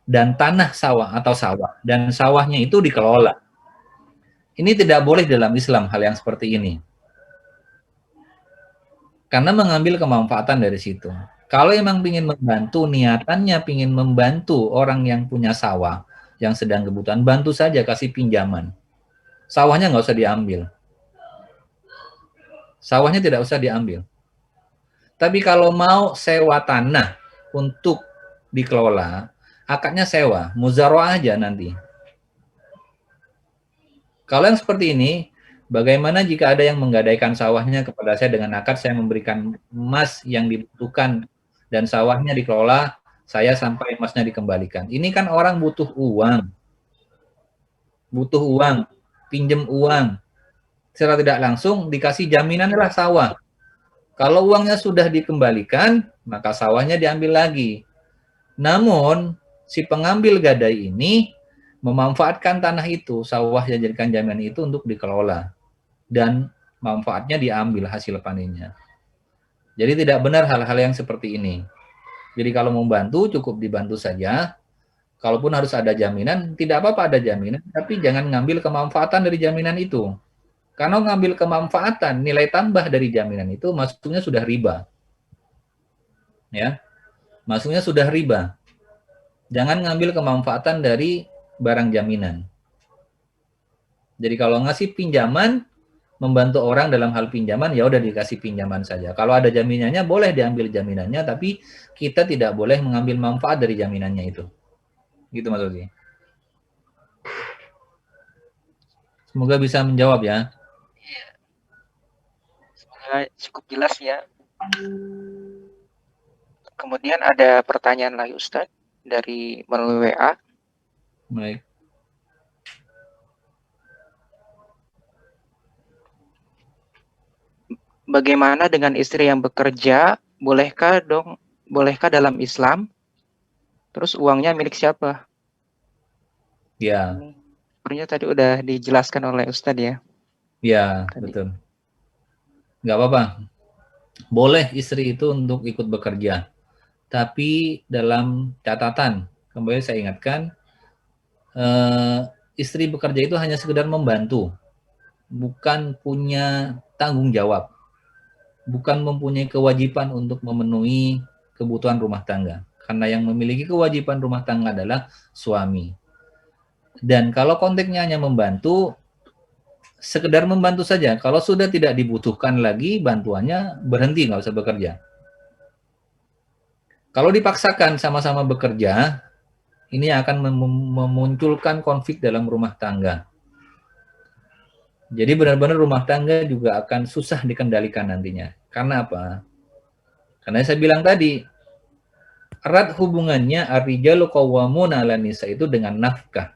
Dan tanah sawah atau sawah, dan sawahnya itu dikelola. Ini tidak boleh dalam Islam hal yang seperti ini. Karena mengambil kemanfaatan dari situ. Kalau emang ingin membantu, niatannya ingin membantu orang yang punya sawah, yang sedang kebutuhan, bantu saja, kasih pinjaman. Sawahnya nggak usah diambil. Sawahnya tidak usah diambil. Tapi kalau mau sewa tanah untuk dikelola, akadnya sewa, muzaroah aja nanti. Kalau yang seperti ini, bagaimana jika ada yang menggadaikan sawahnya kepada saya dengan akad saya memberikan emas yang dibutuhkan dan sawahnya dikelola, saya sampai emasnya dikembalikan. Ini kan orang butuh uang, pinjem uang. Secara tidak langsung dikasih jaminan adalah sawah. Kalau uangnya sudah dikembalikan, maka sawahnya diambil lagi. Namun, si pengambil gadai ini memanfaatkan tanah itu, sawah yang dijadikan jaminan itu untuk dikelola. Dan manfaatnya diambil hasil panennya. Jadi tidak benar hal-hal yang seperti ini. Jadi kalau mau bantu, cukup dibantu saja. Kalaupun harus ada jaminan, tidak apa-apa ada jaminan, tapi jangan ngambil kemanfaatan dari jaminan itu. Karena ngambil kemanfaatan, nilai tambah dari jaminan itu masuknya sudah riba. Ya, masuknya sudah riba. Jangan ngambil kemanfaatan dari barang jaminan. Jadi kalau ngasih pinjaman, membantu orang dalam hal pinjaman, ya udah dikasih pinjaman saja. Kalau ada jaminannya, boleh diambil jaminannya, tapi kita tidak boleh mengambil manfaat dari jaminannya itu. Gitu maksudnya. Semoga bisa menjawab ya. Semoga cukup jelas ya. Kemudian ada pertanyaan lagi Ustadz dari melalui WA. Baik. Bagaimana dengan istri yang bekerja? Bolehkah dalam Islam? Terus uangnya milik siapa? Ya. Sebenarnya tadi udah dijelaskan oleh Ustadz ya. Ya, Tadi. betul. Nggak apa-apa. Boleh istri itu untuk ikut bekerja. Tapi dalam catatan, kembali saya ingatkan, istri bekerja itu hanya sekedar membantu. Bukan punya tanggung jawab. Bukan mempunyai kewajiban untuk memenuhi kebutuhan rumah tangga. Karena yang memiliki kewajiban rumah tangga adalah suami. Dan kalau konteksnya hanya membantu, sekedar membantu saja. Kalau sudah tidak dibutuhkan lagi bantuannya, berhenti, nggak usah bekerja. Kalau dipaksakan sama-sama bekerja, ini akan memunculkan konflik dalam rumah tangga. Jadi benar-benar rumah tangga juga akan susah dikendalikan nantinya. Karena apa? Karena saya bilang tadi, erat hubungannya ar-rijalu qawwamuna 'alan nisa itu dengan nafkah.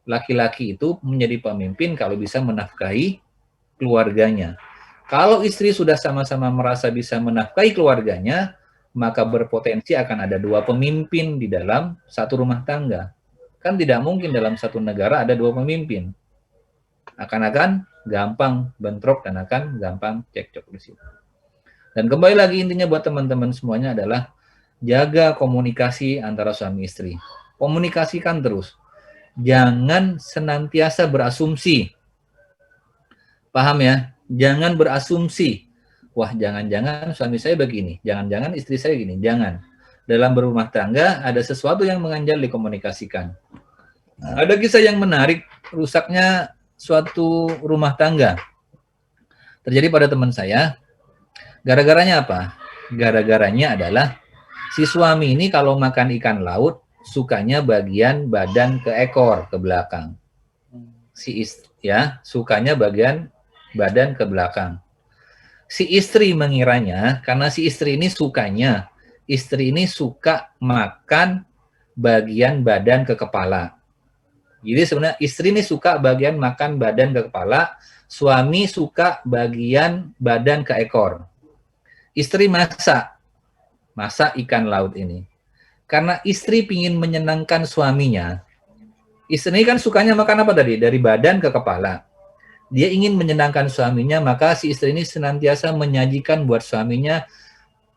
Laki-laki itu menjadi pemimpin kalau bisa menafkahi keluarganya. Kalau istri sudah sama-sama merasa bisa menafkahi keluarganya, maka berpotensi akan ada dua pemimpin di dalam satu rumah tangga. Kan tidak mungkin dalam satu negara ada dua pemimpin. Akan gampang bentrok dan akan gampang cekcok di situ. Dan kembali lagi intinya buat teman-teman semuanya adalah jaga komunikasi antara suami istri. Komunikasikan terus. Jangan senantiasa berasumsi. Paham ya? Jangan berasumsi. Wah, jangan-jangan suami saya begini. Jangan-jangan istri saya gini. Jangan. Dalam berumah tangga ada sesuatu yang mengganjal dikomunikasikan. Ada kisah yang menarik, rusaknya suatu rumah tangga. Terjadi pada teman saya. Gara-garanya apa? Gara-garanya adalah si suami ini kalau makan ikan laut, sukanya bagian badan ke ekor, ke belakang. Si istri ya, sukanya bagian badan ke belakang. Si istri mengiranya, karena si istri ini sukanya, istri ini suka makan bagian badan ke kepala. Jadi sebenarnya istri ini suka bagian makan badan ke kepala, suami suka bagian badan ke ekor. Istri masak ikan laut ini. Karena istri ingin menyenangkan suaminya, istri kan sukanya makan apa tadi? Dari badan ke kepala. Dia ingin menyenangkan suaminya, maka si istri ini senantiasa menyajikan buat suaminya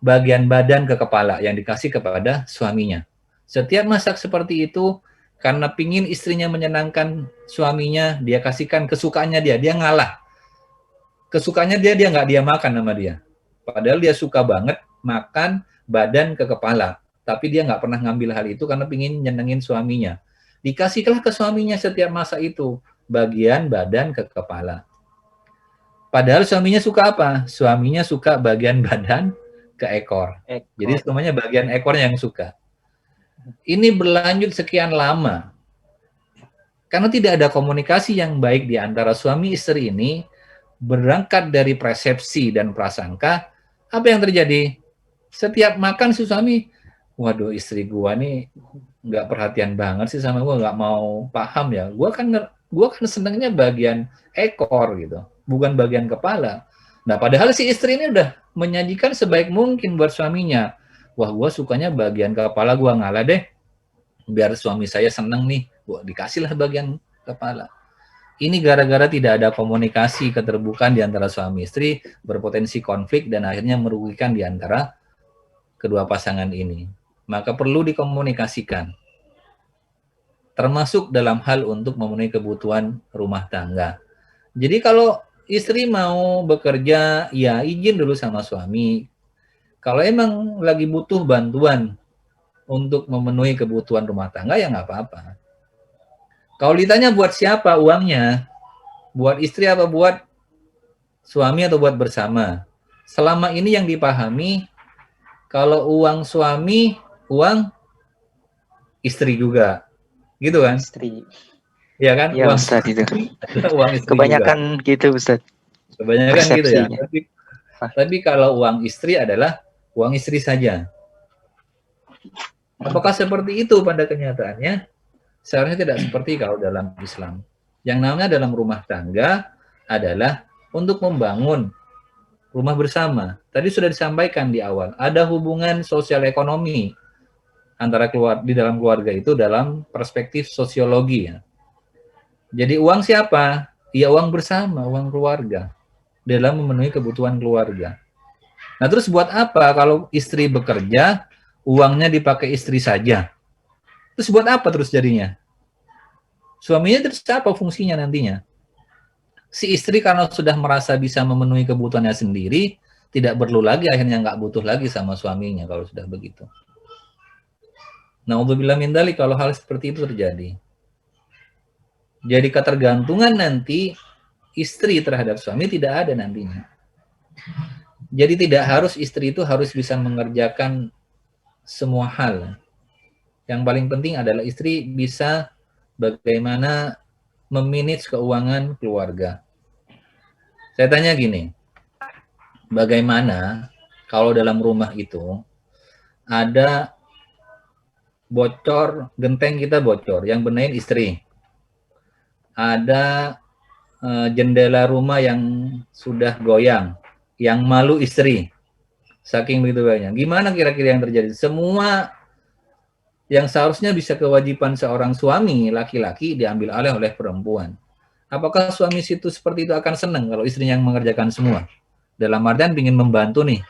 bagian badan ke kepala yang dikasih kepada suaminya. Setiap masak seperti itu, karena pingin istrinya menyenangkan suaminya, dia kasihkan kesukaannya dia ngalah. Kesukaannya dia nggak dia makan sama dia. Padahal dia suka banget makan badan ke kepala. Tapi dia nggak pernah ngambil hal itu karena pingin nyenengin suaminya. Dikasihlah ke suaminya setiap masa itu bagian badan ke kepala. Padahal suaminya suka apa? Suaminya suka bagian badan ke ekor. Jadi Ekor. semuanya bagian ekornya yang suka. Ini berlanjut sekian lama. Karena tidak ada komunikasi yang baik di antara suami istri ini, berangkat dari persepsi dan prasangka, apa yang terjadi? Setiap makan si suami, waduh istri gua nih nggak perhatian banget sih sama gua, nggak mau paham ya. Gua kan senangnya bagian ekor gitu, bukan bagian kepala. Nah, padahal si istri ini udah menyajikan sebaik mungkin buat suaminya. Wah, gua sukanya bagian kepala, gua ngalah deh. Biar suami saya seneng nih, gua dikasihlah bagian kepala. Ini gara-gara tidak ada komunikasi keterbukaan di antara suami istri, berpotensi konflik dan akhirnya merugikan di antara kedua pasangan ini. Maka perlu dikomunikasikan, termasuk dalam hal untuk memenuhi kebutuhan rumah tangga. Jadi kalau istri mau bekerja, ya izin dulu sama suami. Kalau emang lagi butuh bantuan untuk memenuhi kebutuhan rumah tangga, ya nggak apa-apa. Kalau ditanya buat siapa uangnya, buat istri apa buat suami atau buat bersama? Selama ini yang dipahami, kalau uang suami, uang istri juga. Gitu kan? Istri. Iya kan? Iya Uang Ustadz itu. suami adalah uang istri juga. Kebanyakan gitu Ustadz. Kebanyakan gitu ya. Persepsinya. Tapi kalau uang istri adalah uang istri saja. Apakah seperti itu pada kenyataannya? Seharusnya tidak seperti kalau dalam Islam. Yang namanya dalam rumah tangga adalah untuk membangun rumah bersama. Tadi sudah disampaikan di awal, ada hubungan sosial ekonomi antara di dalam keluarga itu dalam perspektif sosiologi ya. Jadi uang siapa? Ya uang bersama, uang keluarga dalam memenuhi kebutuhan keluarga. Nah, terus buat apa kalau istri bekerja, uangnya dipakai istri saja? Terus buat apa terus jadinya? Suaminya terus apa fungsinya nantinya? Si istri karena sudah merasa bisa memenuhi kebutuhannya sendiri, tidak perlu lagi, akhirnya nggak butuh lagi sama suaminya kalau sudah begitu. Nah, untuk bilang mindali kalau hal seperti itu terjadi. Jadi ketergantungan nanti istri terhadap suami tidak ada nantinya. Jadi tidak harus istri itu harus bisa mengerjakan semua hal. Yang paling penting adalah istri bisa bagaimana memanage keuangan keluarga. Saya tanya gini, bagaimana kalau dalam rumah itu ada bocor, genteng kita bocor, yang benahin istri. Ada jendela rumah yang sudah goyang, yang malu istri. Saking begitu banyak. Gimana kira-kira yang terjadi? Semua yang seharusnya bisa kewajiban seorang suami laki-laki diambil alih oleh perempuan. Apakah suami situ seperti itu akan senang kalau istrinya yang mengerjakan semua? Dalam artian ingin membantu nih.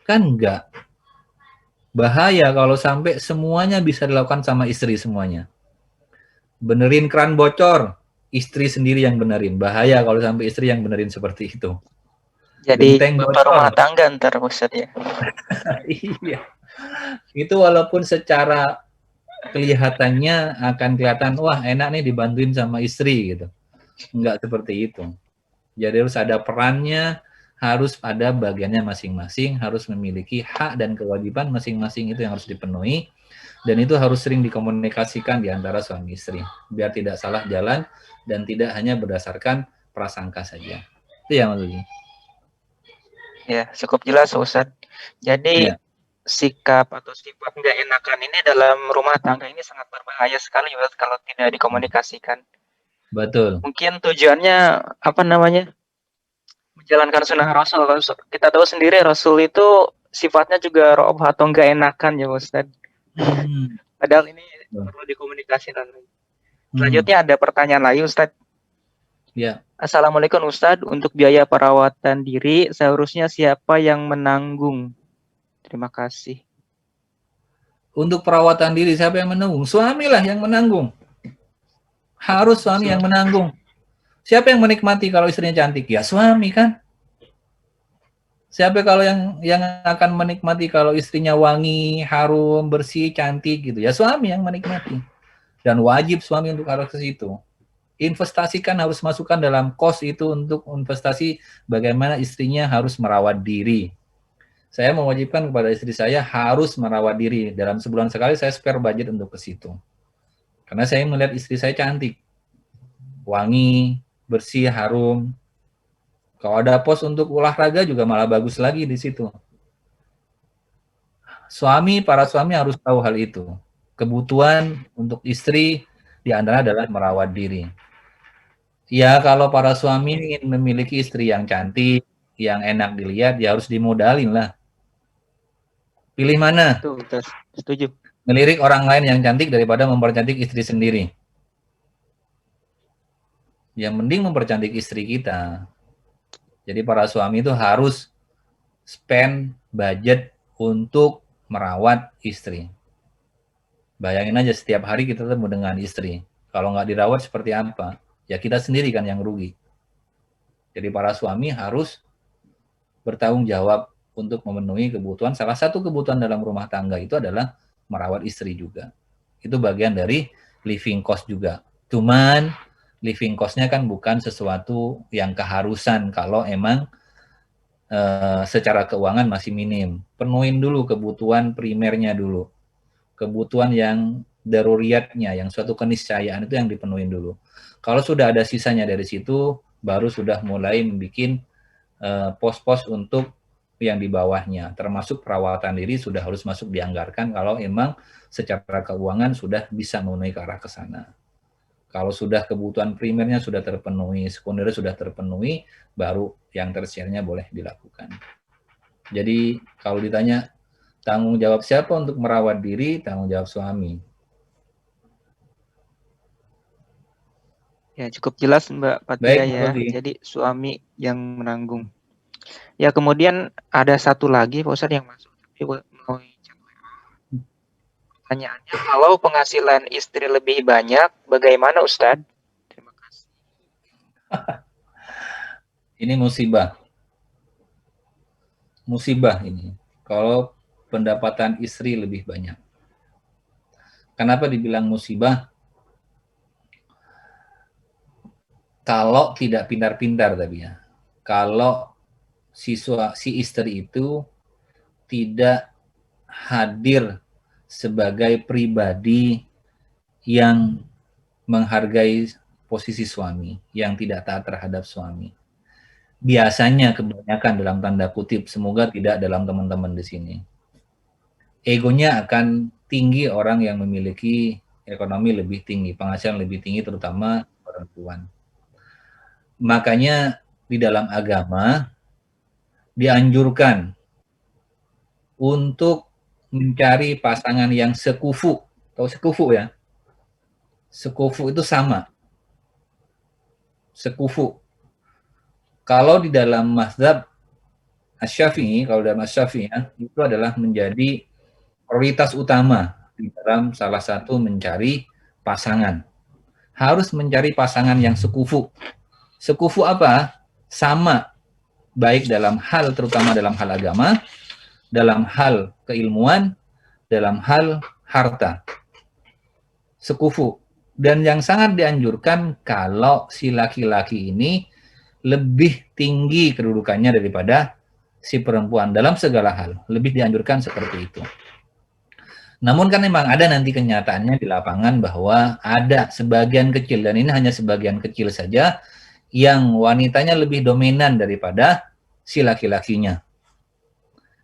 Kan enggak. Bahaya kalau sampai semuanya bisa dilakukan sama istri semuanya. Benerin keran bocor, istri sendiri yang benerin. Bahaya kalau sampai istri yang benerin seperti itu. Jadi Genteng bapak bocor. rumah tangga ntar Ustadz ya. Iya. Itu walaupun secara kelihatannya akan kelihatan, wah enak nih dibantuin sama istri gitu. Enggak seperti itu. Jadi harus ada perannya, harus ada bagiannya masing-masing, harus memiliki hak dan kewajiban masing-masing itu yang harus dipenuhi. Dan itu harus sering dikomunikasikan di antara suami istri. Biar tidak salah jalan dan tidak hanya berdasarkan prasangka saja. Itu ya maksudnya. Ya, cukup jelas Ustadz. Jadi Ya. sikap atau sifat nggak enakan ini dalam rumah tangga ini sangat berbahaya sekali Ustadz, kalau tidak dikomunikasikan. Betul. Mungkin tujuannya apa namanya? Menjalankan sunnah Rasul. Kita tahu sendiri Rasul itu sifatnya juga rob atau nggak enakan ya Ustadz. Padahal ini perlu dikomunikasikan. Selanjutnya ada pertanyaan lagi Ustadz. Ya. Assalamualaikum Ustadz, untuk biaya perawatan diri seharusnya siapa yang menanggung? Terima kasih. Untuk perawatan diri siapa yang menanggung? Suamilah yang menanggung. Harus suami yang menanggung. Siapa yang menikmati kalau istrinya cantik? Ya suami kan. Siapa kalau yang akan menikmati kalau istrinya wangi, harum, bersih, cantik gitu? Ya suami yang menikmati. Dan wajib suami untuk harus ke situ. Investasikan, harus masukkan dalam kos itu untuk investasi bagaimana istrinya harus merawat diri. Saya mewajibkan kepada istri saya harus merawat diri. Dalam sebulan sekali saya spare budget untuk ke situ. Karena saya melihat istri saya cantik, wangi, bersih, harum. Kalau ada pos untuk olahraga juga malah bagus lagi di situ. Para suami harus tahu hal itu. Kebutuhan untuk istri di antara adalah merawat diri. Ya, kalau para suami ingin memiliki istri yang cantik, yang enak dilihat, ya harus dimodalin lah. Pilih mana? Betul, betul. Setuju. Melirik orang lain yang cantik daripada mempercantik istri sendiri. Yang mending mempercantik istri kita. Jadi para suami itu harus spend budget untuk merawat istri. Bayangin aja setiap hari kita ketemu dengan istri. Kalau nggak dirawat seperti apa? Ya kita sendiri kan yang rugi. Jadi para suami harus bertanggung jawab untuk memenuhi kebutuhan. Salah satu kebutuhan dalam rumah tangga itu adalah merawat istri juga. Itu bagian dari living cost juga. Cuman living cost-nya kan bukan sesuatu yang keharusan kalau emang secara keuangan masih minim. Penuhin dulu kebutuhan primernya dulu. Kebutuhan yang daruriyatnya, yang suatu keniscayaan itu yang dipenuhin dulu. Kalau sudah ada sisanya dari situ, baru sudah mulai membuat pos-pos untuk yang di bawahnya, termasuk perawatan diri sudah harus masuk dianggarkan kalau emang secara keuangan sudah bisa memenuhi ke arah ke sana. Kalau sudah kebutuhan primernya sudah terpenuhi, sekunder sudah terpenuhi, baru yang tersiernya boleh dilakukan. Jadi kalau ditanya tanggung jawab siapa untuk merawat diri, tanggung jawab suami. Ya, cukup jelas Mbak Fatia Baik, ya. Rudi. Jadi suami yang menanggung. Ya, kemudian ada satu lagi Pak Ustadz yang masuk. Tapi mau pertanyaannya, kalau penghasilan istri lebih banyak, bagaimana Ustadz? Terima kasih. Ini musibah. Musibah ini. Kalau pendapatan istri lebih banyak. Kenapa dibilang musibah? Kalau tidak pintar-pintar tapi ya. Kalau si istri itu tidak hadir sebagai pribadi yang menghargai posisi suami, yang tidak taat terhadap suami. Biasanya kebanyakan dalam tanda kutip, semoga tidak dalam teman-teman di sini. Egonya akan tinggi orang yang memiliki ekonomi lebih tinggi, penghasilan lebih tinggi terutama perempuan. Makanya di dalam agama dianjurkan untuk mencari pasangan yang sekufu. Tahu sekufu ya? Sekufu itu sama. Sekufu. Kalau di dalam mazhab Asy-Syafi'i, kalau dalam Asy-Syafi'i ya, itu adalah menjadi prioritas utama di dalam salah satu mencari pasangan. Harus mencari pasangan yang sekufu. Sekufu apa? Sama, baik dalam hal, terutama dalam hal agama, dalam hal keilmuan, dalam hal harta. Sekufu. Dan yang sangat dianjurkan kalau si laki-laki ini lebih tinggi kedudukannya daripada si perempuan dalam segala hal. Lebih dianjurkan seperti itu. Namun kan memang ada nanti kenyataannya di lapangan bahwa ada sebagian kecil, dan ini hanya sebagian kecil saja, yang wanitanya lebih dominan daripada si laki-lakinya.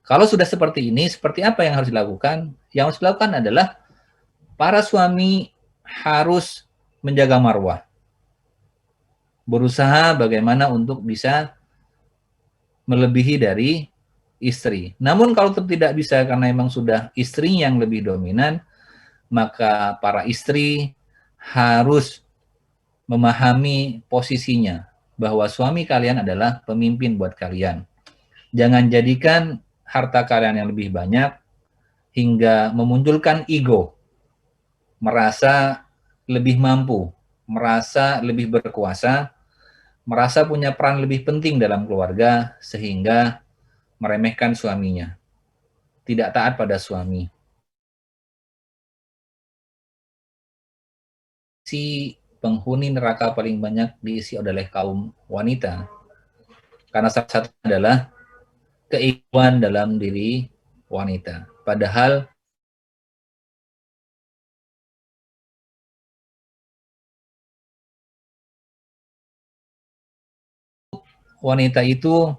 Kalau sudah seperti ini, seperti apa yang harus dilakukan? Yang harus dilakukan adalah para suami harus menjaga marwah. Berusaha bagaimana untuk bisa melebihi dari istri. Namun kalau tidak bisa karena memang sudah istri yang lebih dominan, maka para istri harus memahami posisinya bahwa suami kalian adalah pemimpin buat kalian. Jangan jadikan harta kalian yang lebih banyak hingga memunculkan ego, merasa lebih mampu, merasa lebih berkuasa, merasa punya peran lebih penting dalam keluarga sehingga meremehkan suaminya, tidak taat pada suami. Si penghuni neraka paling banyak diisi oleh kaum wanita. Karena salah satu adalah keikutsertaan dalam diri wanita. Padahal wanita itu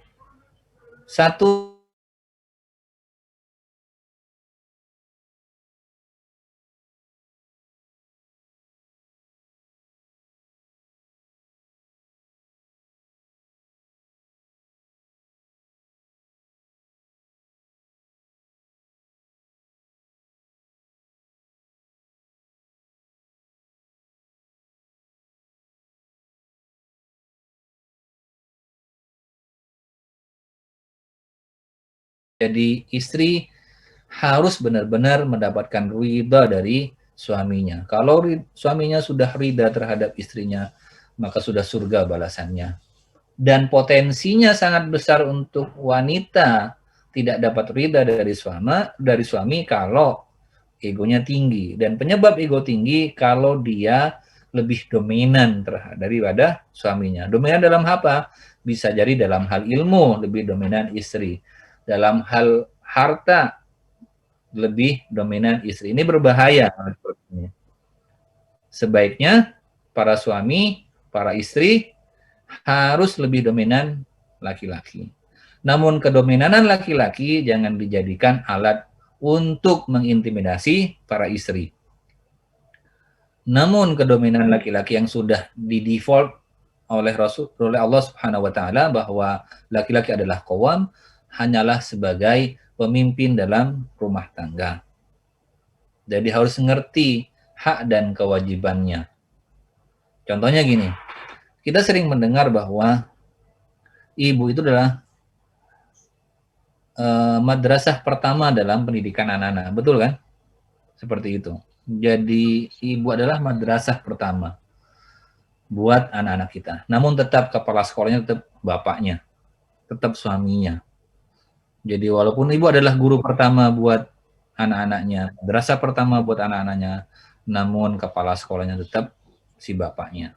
satu jadi istri harus benar-benar mendapatkan ridha dari suaminya. Kalau suaminya sudah ridha terhadap istrinya, maka sudah surga balasannya. Dan potensinya sangat besar untuk wanita tidak dapat ridha dari suami kalau egonya tinggi. Dan penyebab ego tinggi kalau dia lebih dominan daripada suaminya. Dominan dalam apa? Bisa jadi dalam hal ilmu lebih dominan istri. Dalam hal harta lebih dominan istri. Ini berbahaya. Sebaiknya para suami, para istri harus lebih dominan laki-laki. Namun kedominanan laki-laki jangan dijadikan alat untuk mengintimidasi para istri. Namun kedominan laki-laki yang sudah di-default oleh Allah Subhanahu wa taala bahwa laki-laki adalah qawwam hanyalah sebagai pemimpin dalam rumah tangga. Jadi harus mengerti hak dan kewajibannya. Contohnya gini, kita sering mendengar bahwa ibu itu adalah madrasah pertama dalam pendidikan anak-anak, betul kan? Seperti itu. Jadi ibu adalah madrasah pertama buat anak-anak kita. Namun tetap kepala sekolahnya tetap bapaknya, tetap suaminya. Jadi walaupun ibu adalah guru pertama buat anak-anaknya, madrasah pertama buat anak-anaknya, namun kepala sekolahnya tetap si bapaknya.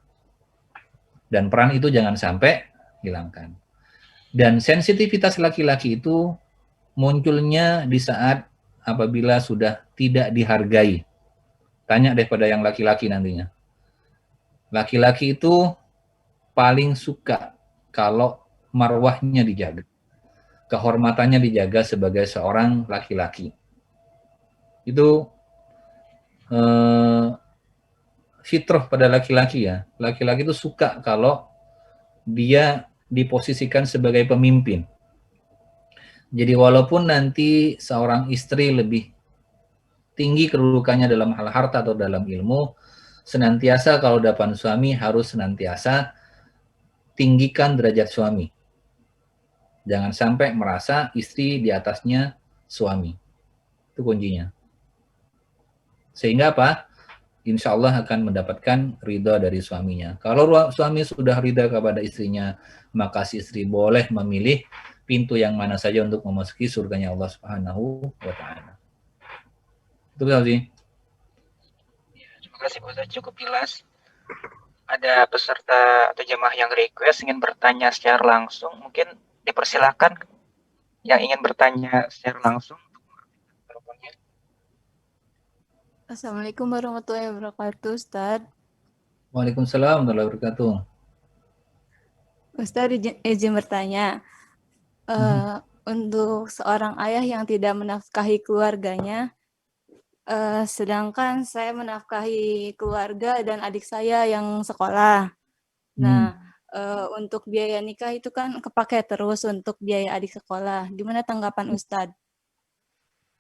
Dan peran itu jangan sampai hilangkan. Dan sensitivitas laki-laki itu munculnya di saat apabila sudah tidak dihargai. Tanya deh pada yang laki-laki nantinya. Laki-laki itu paling suka kalau marwahnya dijaga. Kehormatannya dijaga sebagai seorang laki-laki. Itu fitrah pada laki-laki ya. Laki-laki itu suka kalau dia diposisikan sebagai pemimpin. Jadi walaupun nanti seorang istri lebih tinggi kedudukannya dalam hal harta atau dalam ilmu, senantiasa kalau depan suami harus senantiasa tinggikan derajat suami. Jangan sampai merasa istri di atasnya suami. Itu kuncinya. Sehingga apa? Insya Allah akan mendapatkan ridha dari suaminya. Kalau suami sudah ridha kepada istrinya, maka si istri boleh memilih pintu yang mana saja untuk memasuki surganya Allah Subhanahu wa taala. Itu sih. Terima kasih Ustaz, cukup jelas. Ada peserta atau jemaah yang request ingin bertanya secara langsung, mungkin dipersilakan yang ingin bertanya secara langsung. Assalamualaikum warahmatullahi wabarakatuh, Ustaz. Waalaikumsalam warahmatullahi wabarakatuh. Ustaz izin bertanya, untuk seorang ayah yang tidak menafkahi keluarganya, sedangkan saya menafkahi keluarga dan adik saya yang sekolah. Nah, untuk biaya nikah itu kan kepake terus untuk biaya adik sekolah. Gimana tanggapan Ustaz?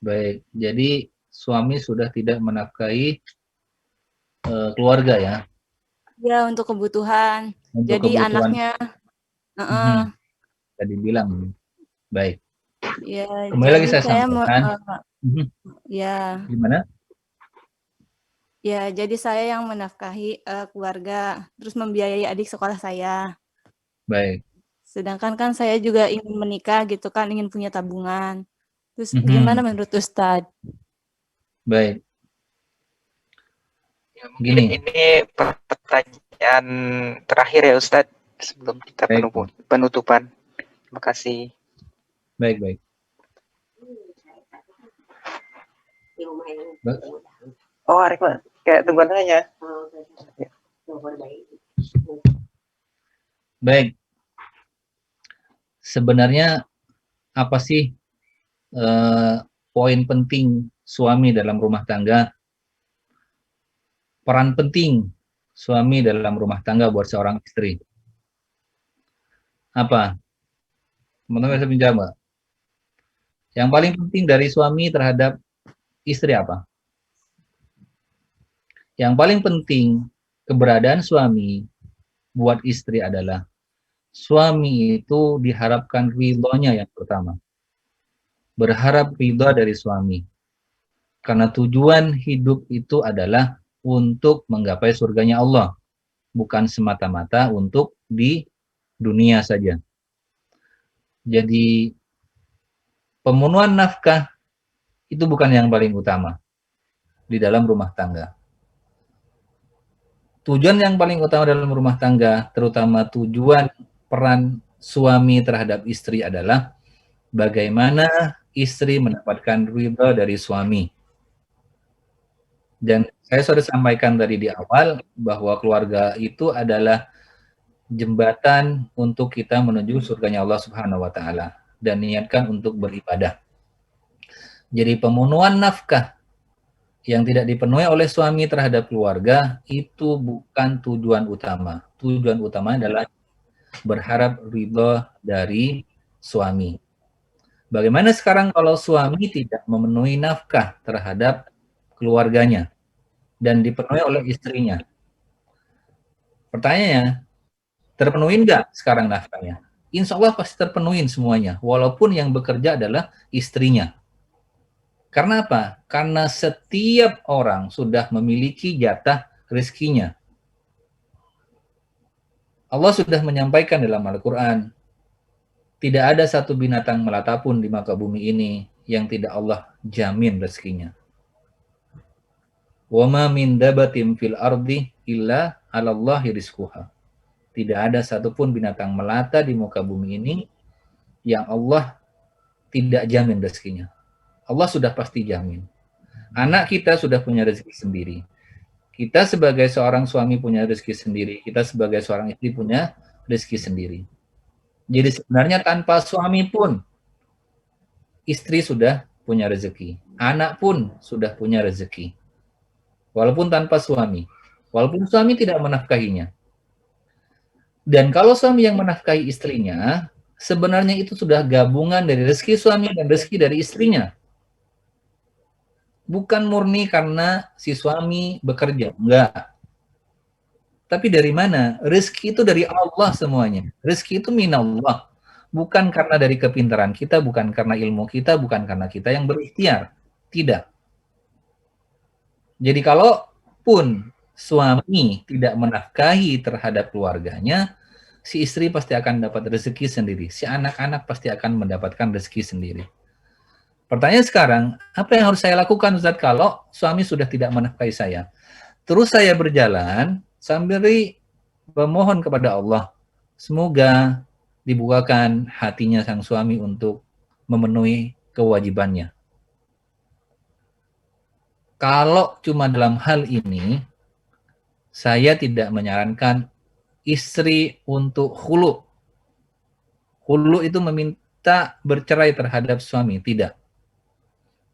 Baik, jadi suami sudah tidak menafkahi keluarga ya? Ya, untuk kebutuhan. Untuk jadi kebutuhan. Anaknya, tadi bilang, baik. Ya, kembali lagi saya sampaikan. Ya. Gimana? Ya, jadi saya yang menafkahi keluarga, terus membiayai adik sekolah saya. Baik. Sedangkan kan saya juga ingin menikah gitu kan, ingin punya tabungan. Terus gimana menurut Ustadz? Baik. Ya, mungkin ini pertanyaan terakhir ya Ustadz sebelum kita penutupan. Terima kasih. Baik, baik. Oh, Arif, kayak tungguan aja. Baik. Sebenarnya apa sih poin penting suami dalam rumah tangga? Peran penting suami dalam rumah tangga buat seorang istri. Apa? Teman-teman bisa menjawab. Yang paling penting dari suami terhadap istri apa? Yang paling penting keberadaan suami buat istri adalah suami itu diharapkan ridhonya yang pertama. Berharap ridho dari suami. Karena tujuan hidup itu adalah untuk menggapai surganya Allah. Bukan semata-mata untuk di dunia saja. Jadi pemenuhan nafkah itu bukan yang paling utama di dalam rumah tangga. Tujuan yang paling utama dalam rumah tangga, terutama tujuan peran suami terhadap istri adalah bagaimana istri mendapatkan ridha dari suami. Dan saya sudah sampaikan tadi di awal bahwa keluarga itu adalah jembatan untuk kita menuju surganya Allah Subhanahu wa taala dan niatkan untuk beribadah. Jadi pemenuhan nafkah yang tidak dipenuhi oleh suami terhadap keluarga itu bukan tujuan utama. Tujuan utama adalah berharap ridho dari suami. Bagaimana sekarang kalau suami tidak memenuhi nafkah terhadap keluarganya dan dipenuhi oleh istrinya? Pertanyaannya, terpenuhi nggak sekarang nafkahnya? Insya Allah pasti terpenuhi semuanya, walaupun yang bekerja adalah istrinya. Karena apa? Karena setiap orang sudah memiliki jatah rezekinya. Allah sudah menyampaikan dalam Al-Quran, tidak ada satu binatang melata pun di muka bumi ini yang tidak Allah jamin rezekinya. Wa ma min dabatin fil ardi illa 'alallahi rizquha. Tidak ada satupun binatang melata di muka bumi ini yang Allah tidak jamin rezekinya. Allah sudah pasti jamin. Anak kita sudah punya rezeki sendiri. Kita sebagai seorang suami punya rezeki sendiri. Kita sebagai seorang istri punya rezeki sendiri. Jadi sebenarnya tanpa suami pun istri sudah punya rezeki. Anak pun sudah punya rezeki. Walaupun tanpa suami. Walaupun suami tidak menafkahinya. Dan kalau suami yang menafkahi istrinya, sebenarnya itu sudah gabungan dari rezeki suami dan rezeki dari istrinya. Bukan murni karena si suami bekerja, enggak. Tapi dari mana? Rezeki itu dari Allah semuanya. Rezeki itu minallah. Bukan karena dari kepintaran kita, bukan karena ilmu kita, bukan karena kita yang berikhtiar. Tidak. Jadi kalaupun suami tidak menafkahi terhadap keluarganya, si istri pasti akan dapat rezeki sendiri. Si anak-anak pasti akan mendapatkan rezeki sendiri. Pertanyaan sekarang, apa yang harus saya lakukan Ustaz kalau suami sudah tidak menafkahi saya? Terus saya berjalan sambil memohon kepada Allah. Semoga dibukakan hatinya sang suami untuk memenuhi kewajibannya. Kalau cuma dalam hal ini, saya tidak menyarankan istri untuk khulu. Khulu itu meminta bercerai terhadap suami, tidak.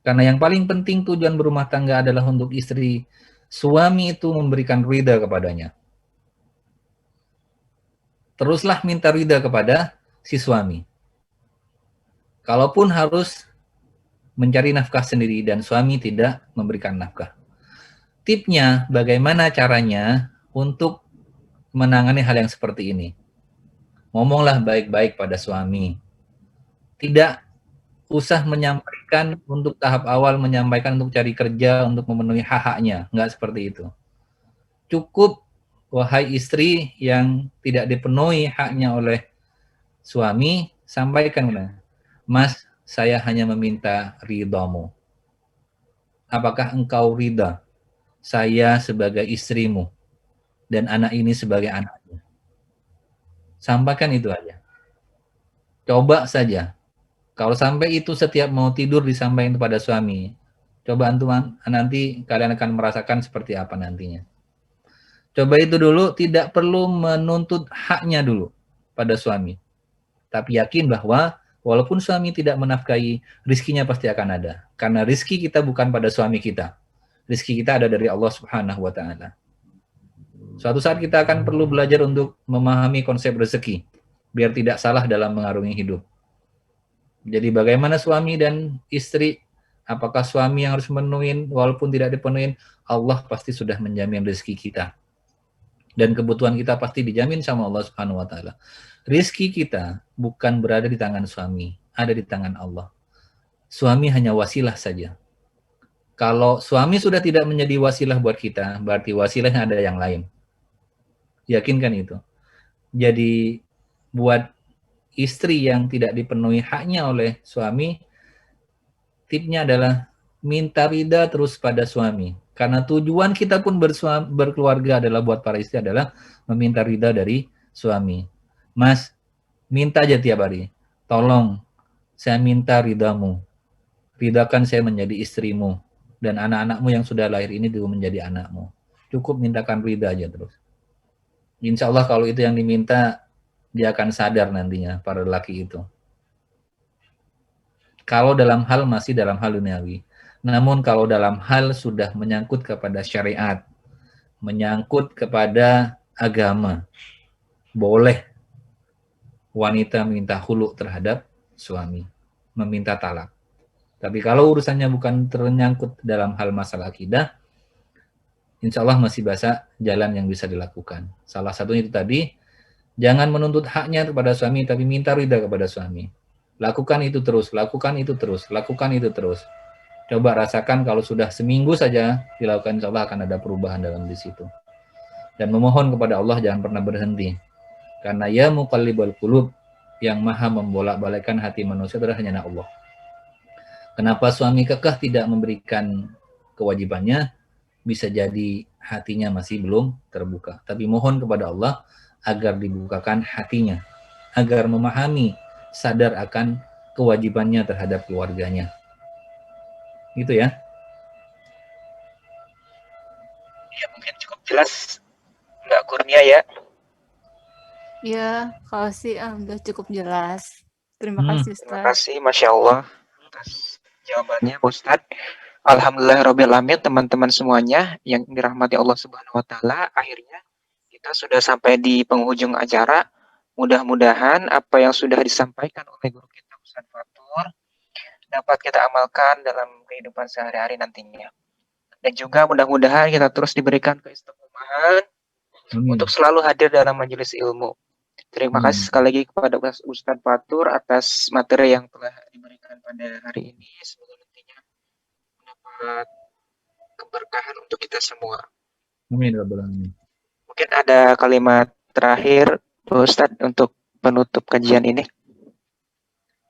Karena yang paling penting tujuan berumah tangga adalah untuk istri, suami itu memberikan ridha kepadanya. Teruslah minta ridha kepada si suami. Kalaupun harus mencari nafkah sendiri dan suami tidak memberikan nafkah. Tipnya, bagaimana caranya untuk menangani hal yang seperti ini? Ngomonglah baik-baik pada suami. Tidak usah menyampaikan untuk tahap awal, menyampaikan untuk cari kerja, untuk memenuhi hak-haknya. Enggak seperti itu. Cukup, wahai istri yang tidak dipenuhi haknya oleh suami, sampaikan, Mas, saya hanya meminta ridhamu. Apakah engkau ridha saya sebagai istrimu dan anak ini sebagai anakmu? Sampaikan itu aja. Coba saja. Kalau sampai itu setiap mau tidur disampaikan kepada suami, coba antum nanti kalian akan merasakan seperti apa nantinya. Coba itu dulu, tidak perlu menuntut haknya dulu pada suami. Tapi yakin bahwa walaupun suami tidak menafkahi, rizkinya pasti akan ada. Karena rizki kita bukan pada suami kita. Rizki kita ada dari Allah Subhanahu wa Ta'ala. Suatu saat kita akan perlu belajar untuk memahami konsep rezeki, biar tidak salah dalam mengarungi hidup. Jadi bagaimana suami dan istri, apakah suami yang harus memenuhi, walaupun tidak dipenuhi, Allah pasti sudah menjamin rezeki kita. Dan kebutuhan kita pasti dijamin sama Allah Subhanahu wa Ta'ala. Rizki kita bukan berada di tangan suami, ada di tangan Allah. Suami hanya wasilah saja. Kalau suami sudah tidak menjadi wasilah buat kita, berarti wasilahnya ada yang lain. Yakinkan itu. Jadi buat istri yang tidak dipenuhi haknya oleh suami, tipnya adalah minta ridha terus pada suami. Karena tujuan kita pun berkeluarga adalah buat para istri adalah meminta ridha dari suami. Mas, minta aja tiap hari. Tolong, saya minta ridhamu. Ridhakan saya menjadi istrimu. Dan anak-anakmu yang sudah lahir ini juga menjadi anakmu. Cukup mintakan ridha aja terus. Insya Allah kalau itu yang diminta, dia akan sadar nantinya, para lelaki itu. Kalau dalam hal masih dalam hal duniawi. Namun kalau dalam hal sudah menyangkut kepada syariat, menyangkut kepada agama, boleh wanita minta hulu terhadap suami, meminta talak. Tapi kalau urusannya bukan ternyangkut dalam hal masalah akidah, insya Allah masih banyak jalan yang bisa dilakukan. Salah satunya itu tadi, jangan menuntut haknya kepada suami, tapi minta ridha kepada suami. Lakukan itu terus, lakukan itu terus, lakukan itu terus. Coba rasakan kalau sudah seminggu saja dilakukan, insya Allah akan ada perubahan dalam di situ. Dan memohon kepada Allah jangan pernah berhenti. Karena ya muqallibal qulub, yang maha membolak-balikkan hati manusia adalah hanya Allah. Kenapa suami kekeh tidak memberikan kewajibannya? Bisa jadi hatinya masih belum terbuka. Tapi mohon kepada Allah agar dibukakan hatinya, agar memahami, sadar akan kewajibannya terhadap keluarganya. Gitu ya. Ya mungkin cukup jelas Mbak Kurnia ya. Ya, kalau sih udah cukup jelas. Terima kasih Terima Ustaz. kasih, Masya Allah atas jawabannya Pak Ustadz. Alhamdulillahirrahmanirrahim, teman-teman semuanya yang dirahmati Allah Subhanahu wa Ta'ala. Akhirnya kita sudah sampai di penghujung acara. Mudah-mudahan apa yang sudah disampaikan oleh guru kita Ustadz Fatur dapat kita amalkan dalam kehidupan sehari-hari nantinya. Dan juga mudah-mudahan kita terus diberikan keistiqomahan untuk selalu hadir dalam majelis ilmu. Terima kasih sekali lagi kepada Ustadz Fatur atas materi yang telah diberikan pada hari ini. Semoga nantinya mendapat keberkahan untuk kita semua. Amin. Rabbal alamin. Mungkin ada kalimat terakhir Ustadz untuk penutup kajian ini.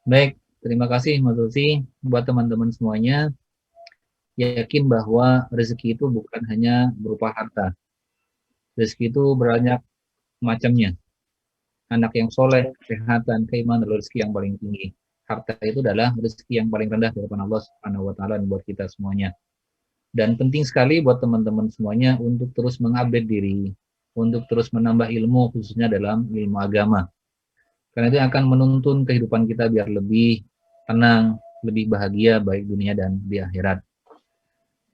Baik, terima kasih Mas Lutfi. Buat teman-teman semuanya, yakin bahwa rezeki itu bukan hanya berupa harta. Rezeki itu banyak macamnya. Anak yang soleh, kesehatan, keimanan adalah rezeki yang paling tinggi. Harta itu adalah rezeki yang paling rendah dari Allah Subhanahu wa Ta'ala buat kita semuanya. Dan penting sekali buat teman-teman semuanya untuk terus mengupdate diri, untuk terus menambah ilmu khususnya dalam ilmu agama. Karena itu akan menuntun kehidupan kita biar lebih tenang, lebih bahagia baik dunia dan di akhirat.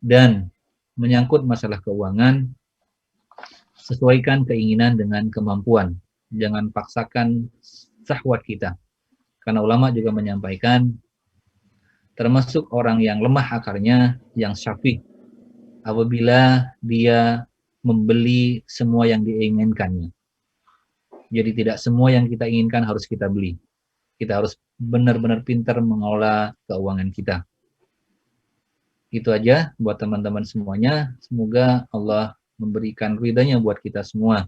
Dan menyangkut masalah keuangan, sesuaikan keinginan dengan kemampuan. Jangan paksakan syahwat kita. Karena ulama juga menyampaikan, termasuk orang yang lemah akarnya, yang syafiq, apabila dia membeli semua yang diinginkannya. Jadi tidak semua yang kita inginkan harus kita beli. Kita harus benar-benar pintar mengelola keuangan kita. Itu aja buat teman-teman semuanya. Semoga Allah memberikan ridhanya buat kita semua.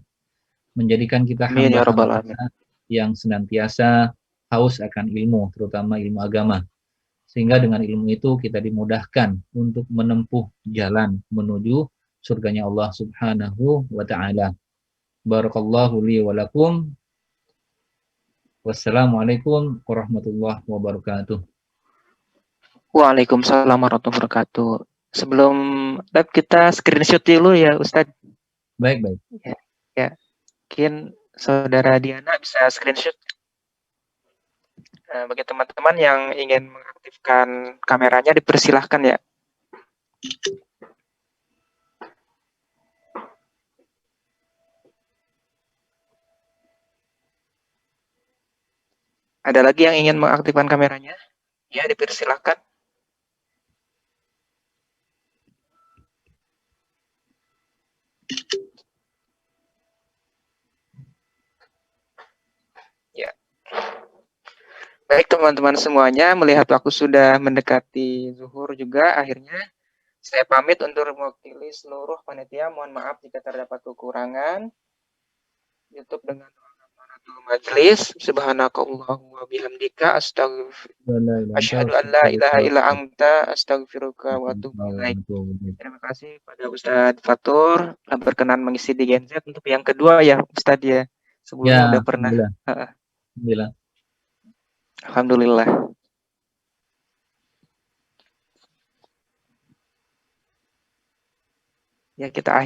Menjadikan kita hamba-hamba yang senantiasa haus akan ilmu, terutama ilmu agama. Sehingga dengan ilmu itu kita dimudahkan untuk menempuh jalan menuju surganya Allah Subhanahu wa Ta'ala. Barakallahu li wa lakum Wassalamualaikum warahmatullahi wabarakatuh. Waalaikumsalam warahmatullahi wabarakatuh. Sebelum live kita screenshot dulu ya Ustadz. Baik. Ya, mungkin Saudara Diana bisa screenshot. Bagi teman-teman yang ingin mengaktifkan kameranya dipersilahkan ya. Ada lagi yang ingin mengaktifkan kameranya? Ya, dipersilahkan. Ya. Baik teman-teman semuanya, melihat waktu sudah mendekati zuhur juga, akhirnya saya pamit untuk mewakili seluruh panitia. Mohon maaf jika terdapat kekurangan. YouTube dengan majelis. Subhanakallahumma bihamdika asyhadu an la ilaha illa anta astaghfiruka wa atubu ilaik. Terima kasih pada Ustadz Fatur telah berkenan mengisi di Gen Z untuk yang kedua ya Ustadz ya. Sebelumnya udah pernah. Alhamdulillah. Ya kita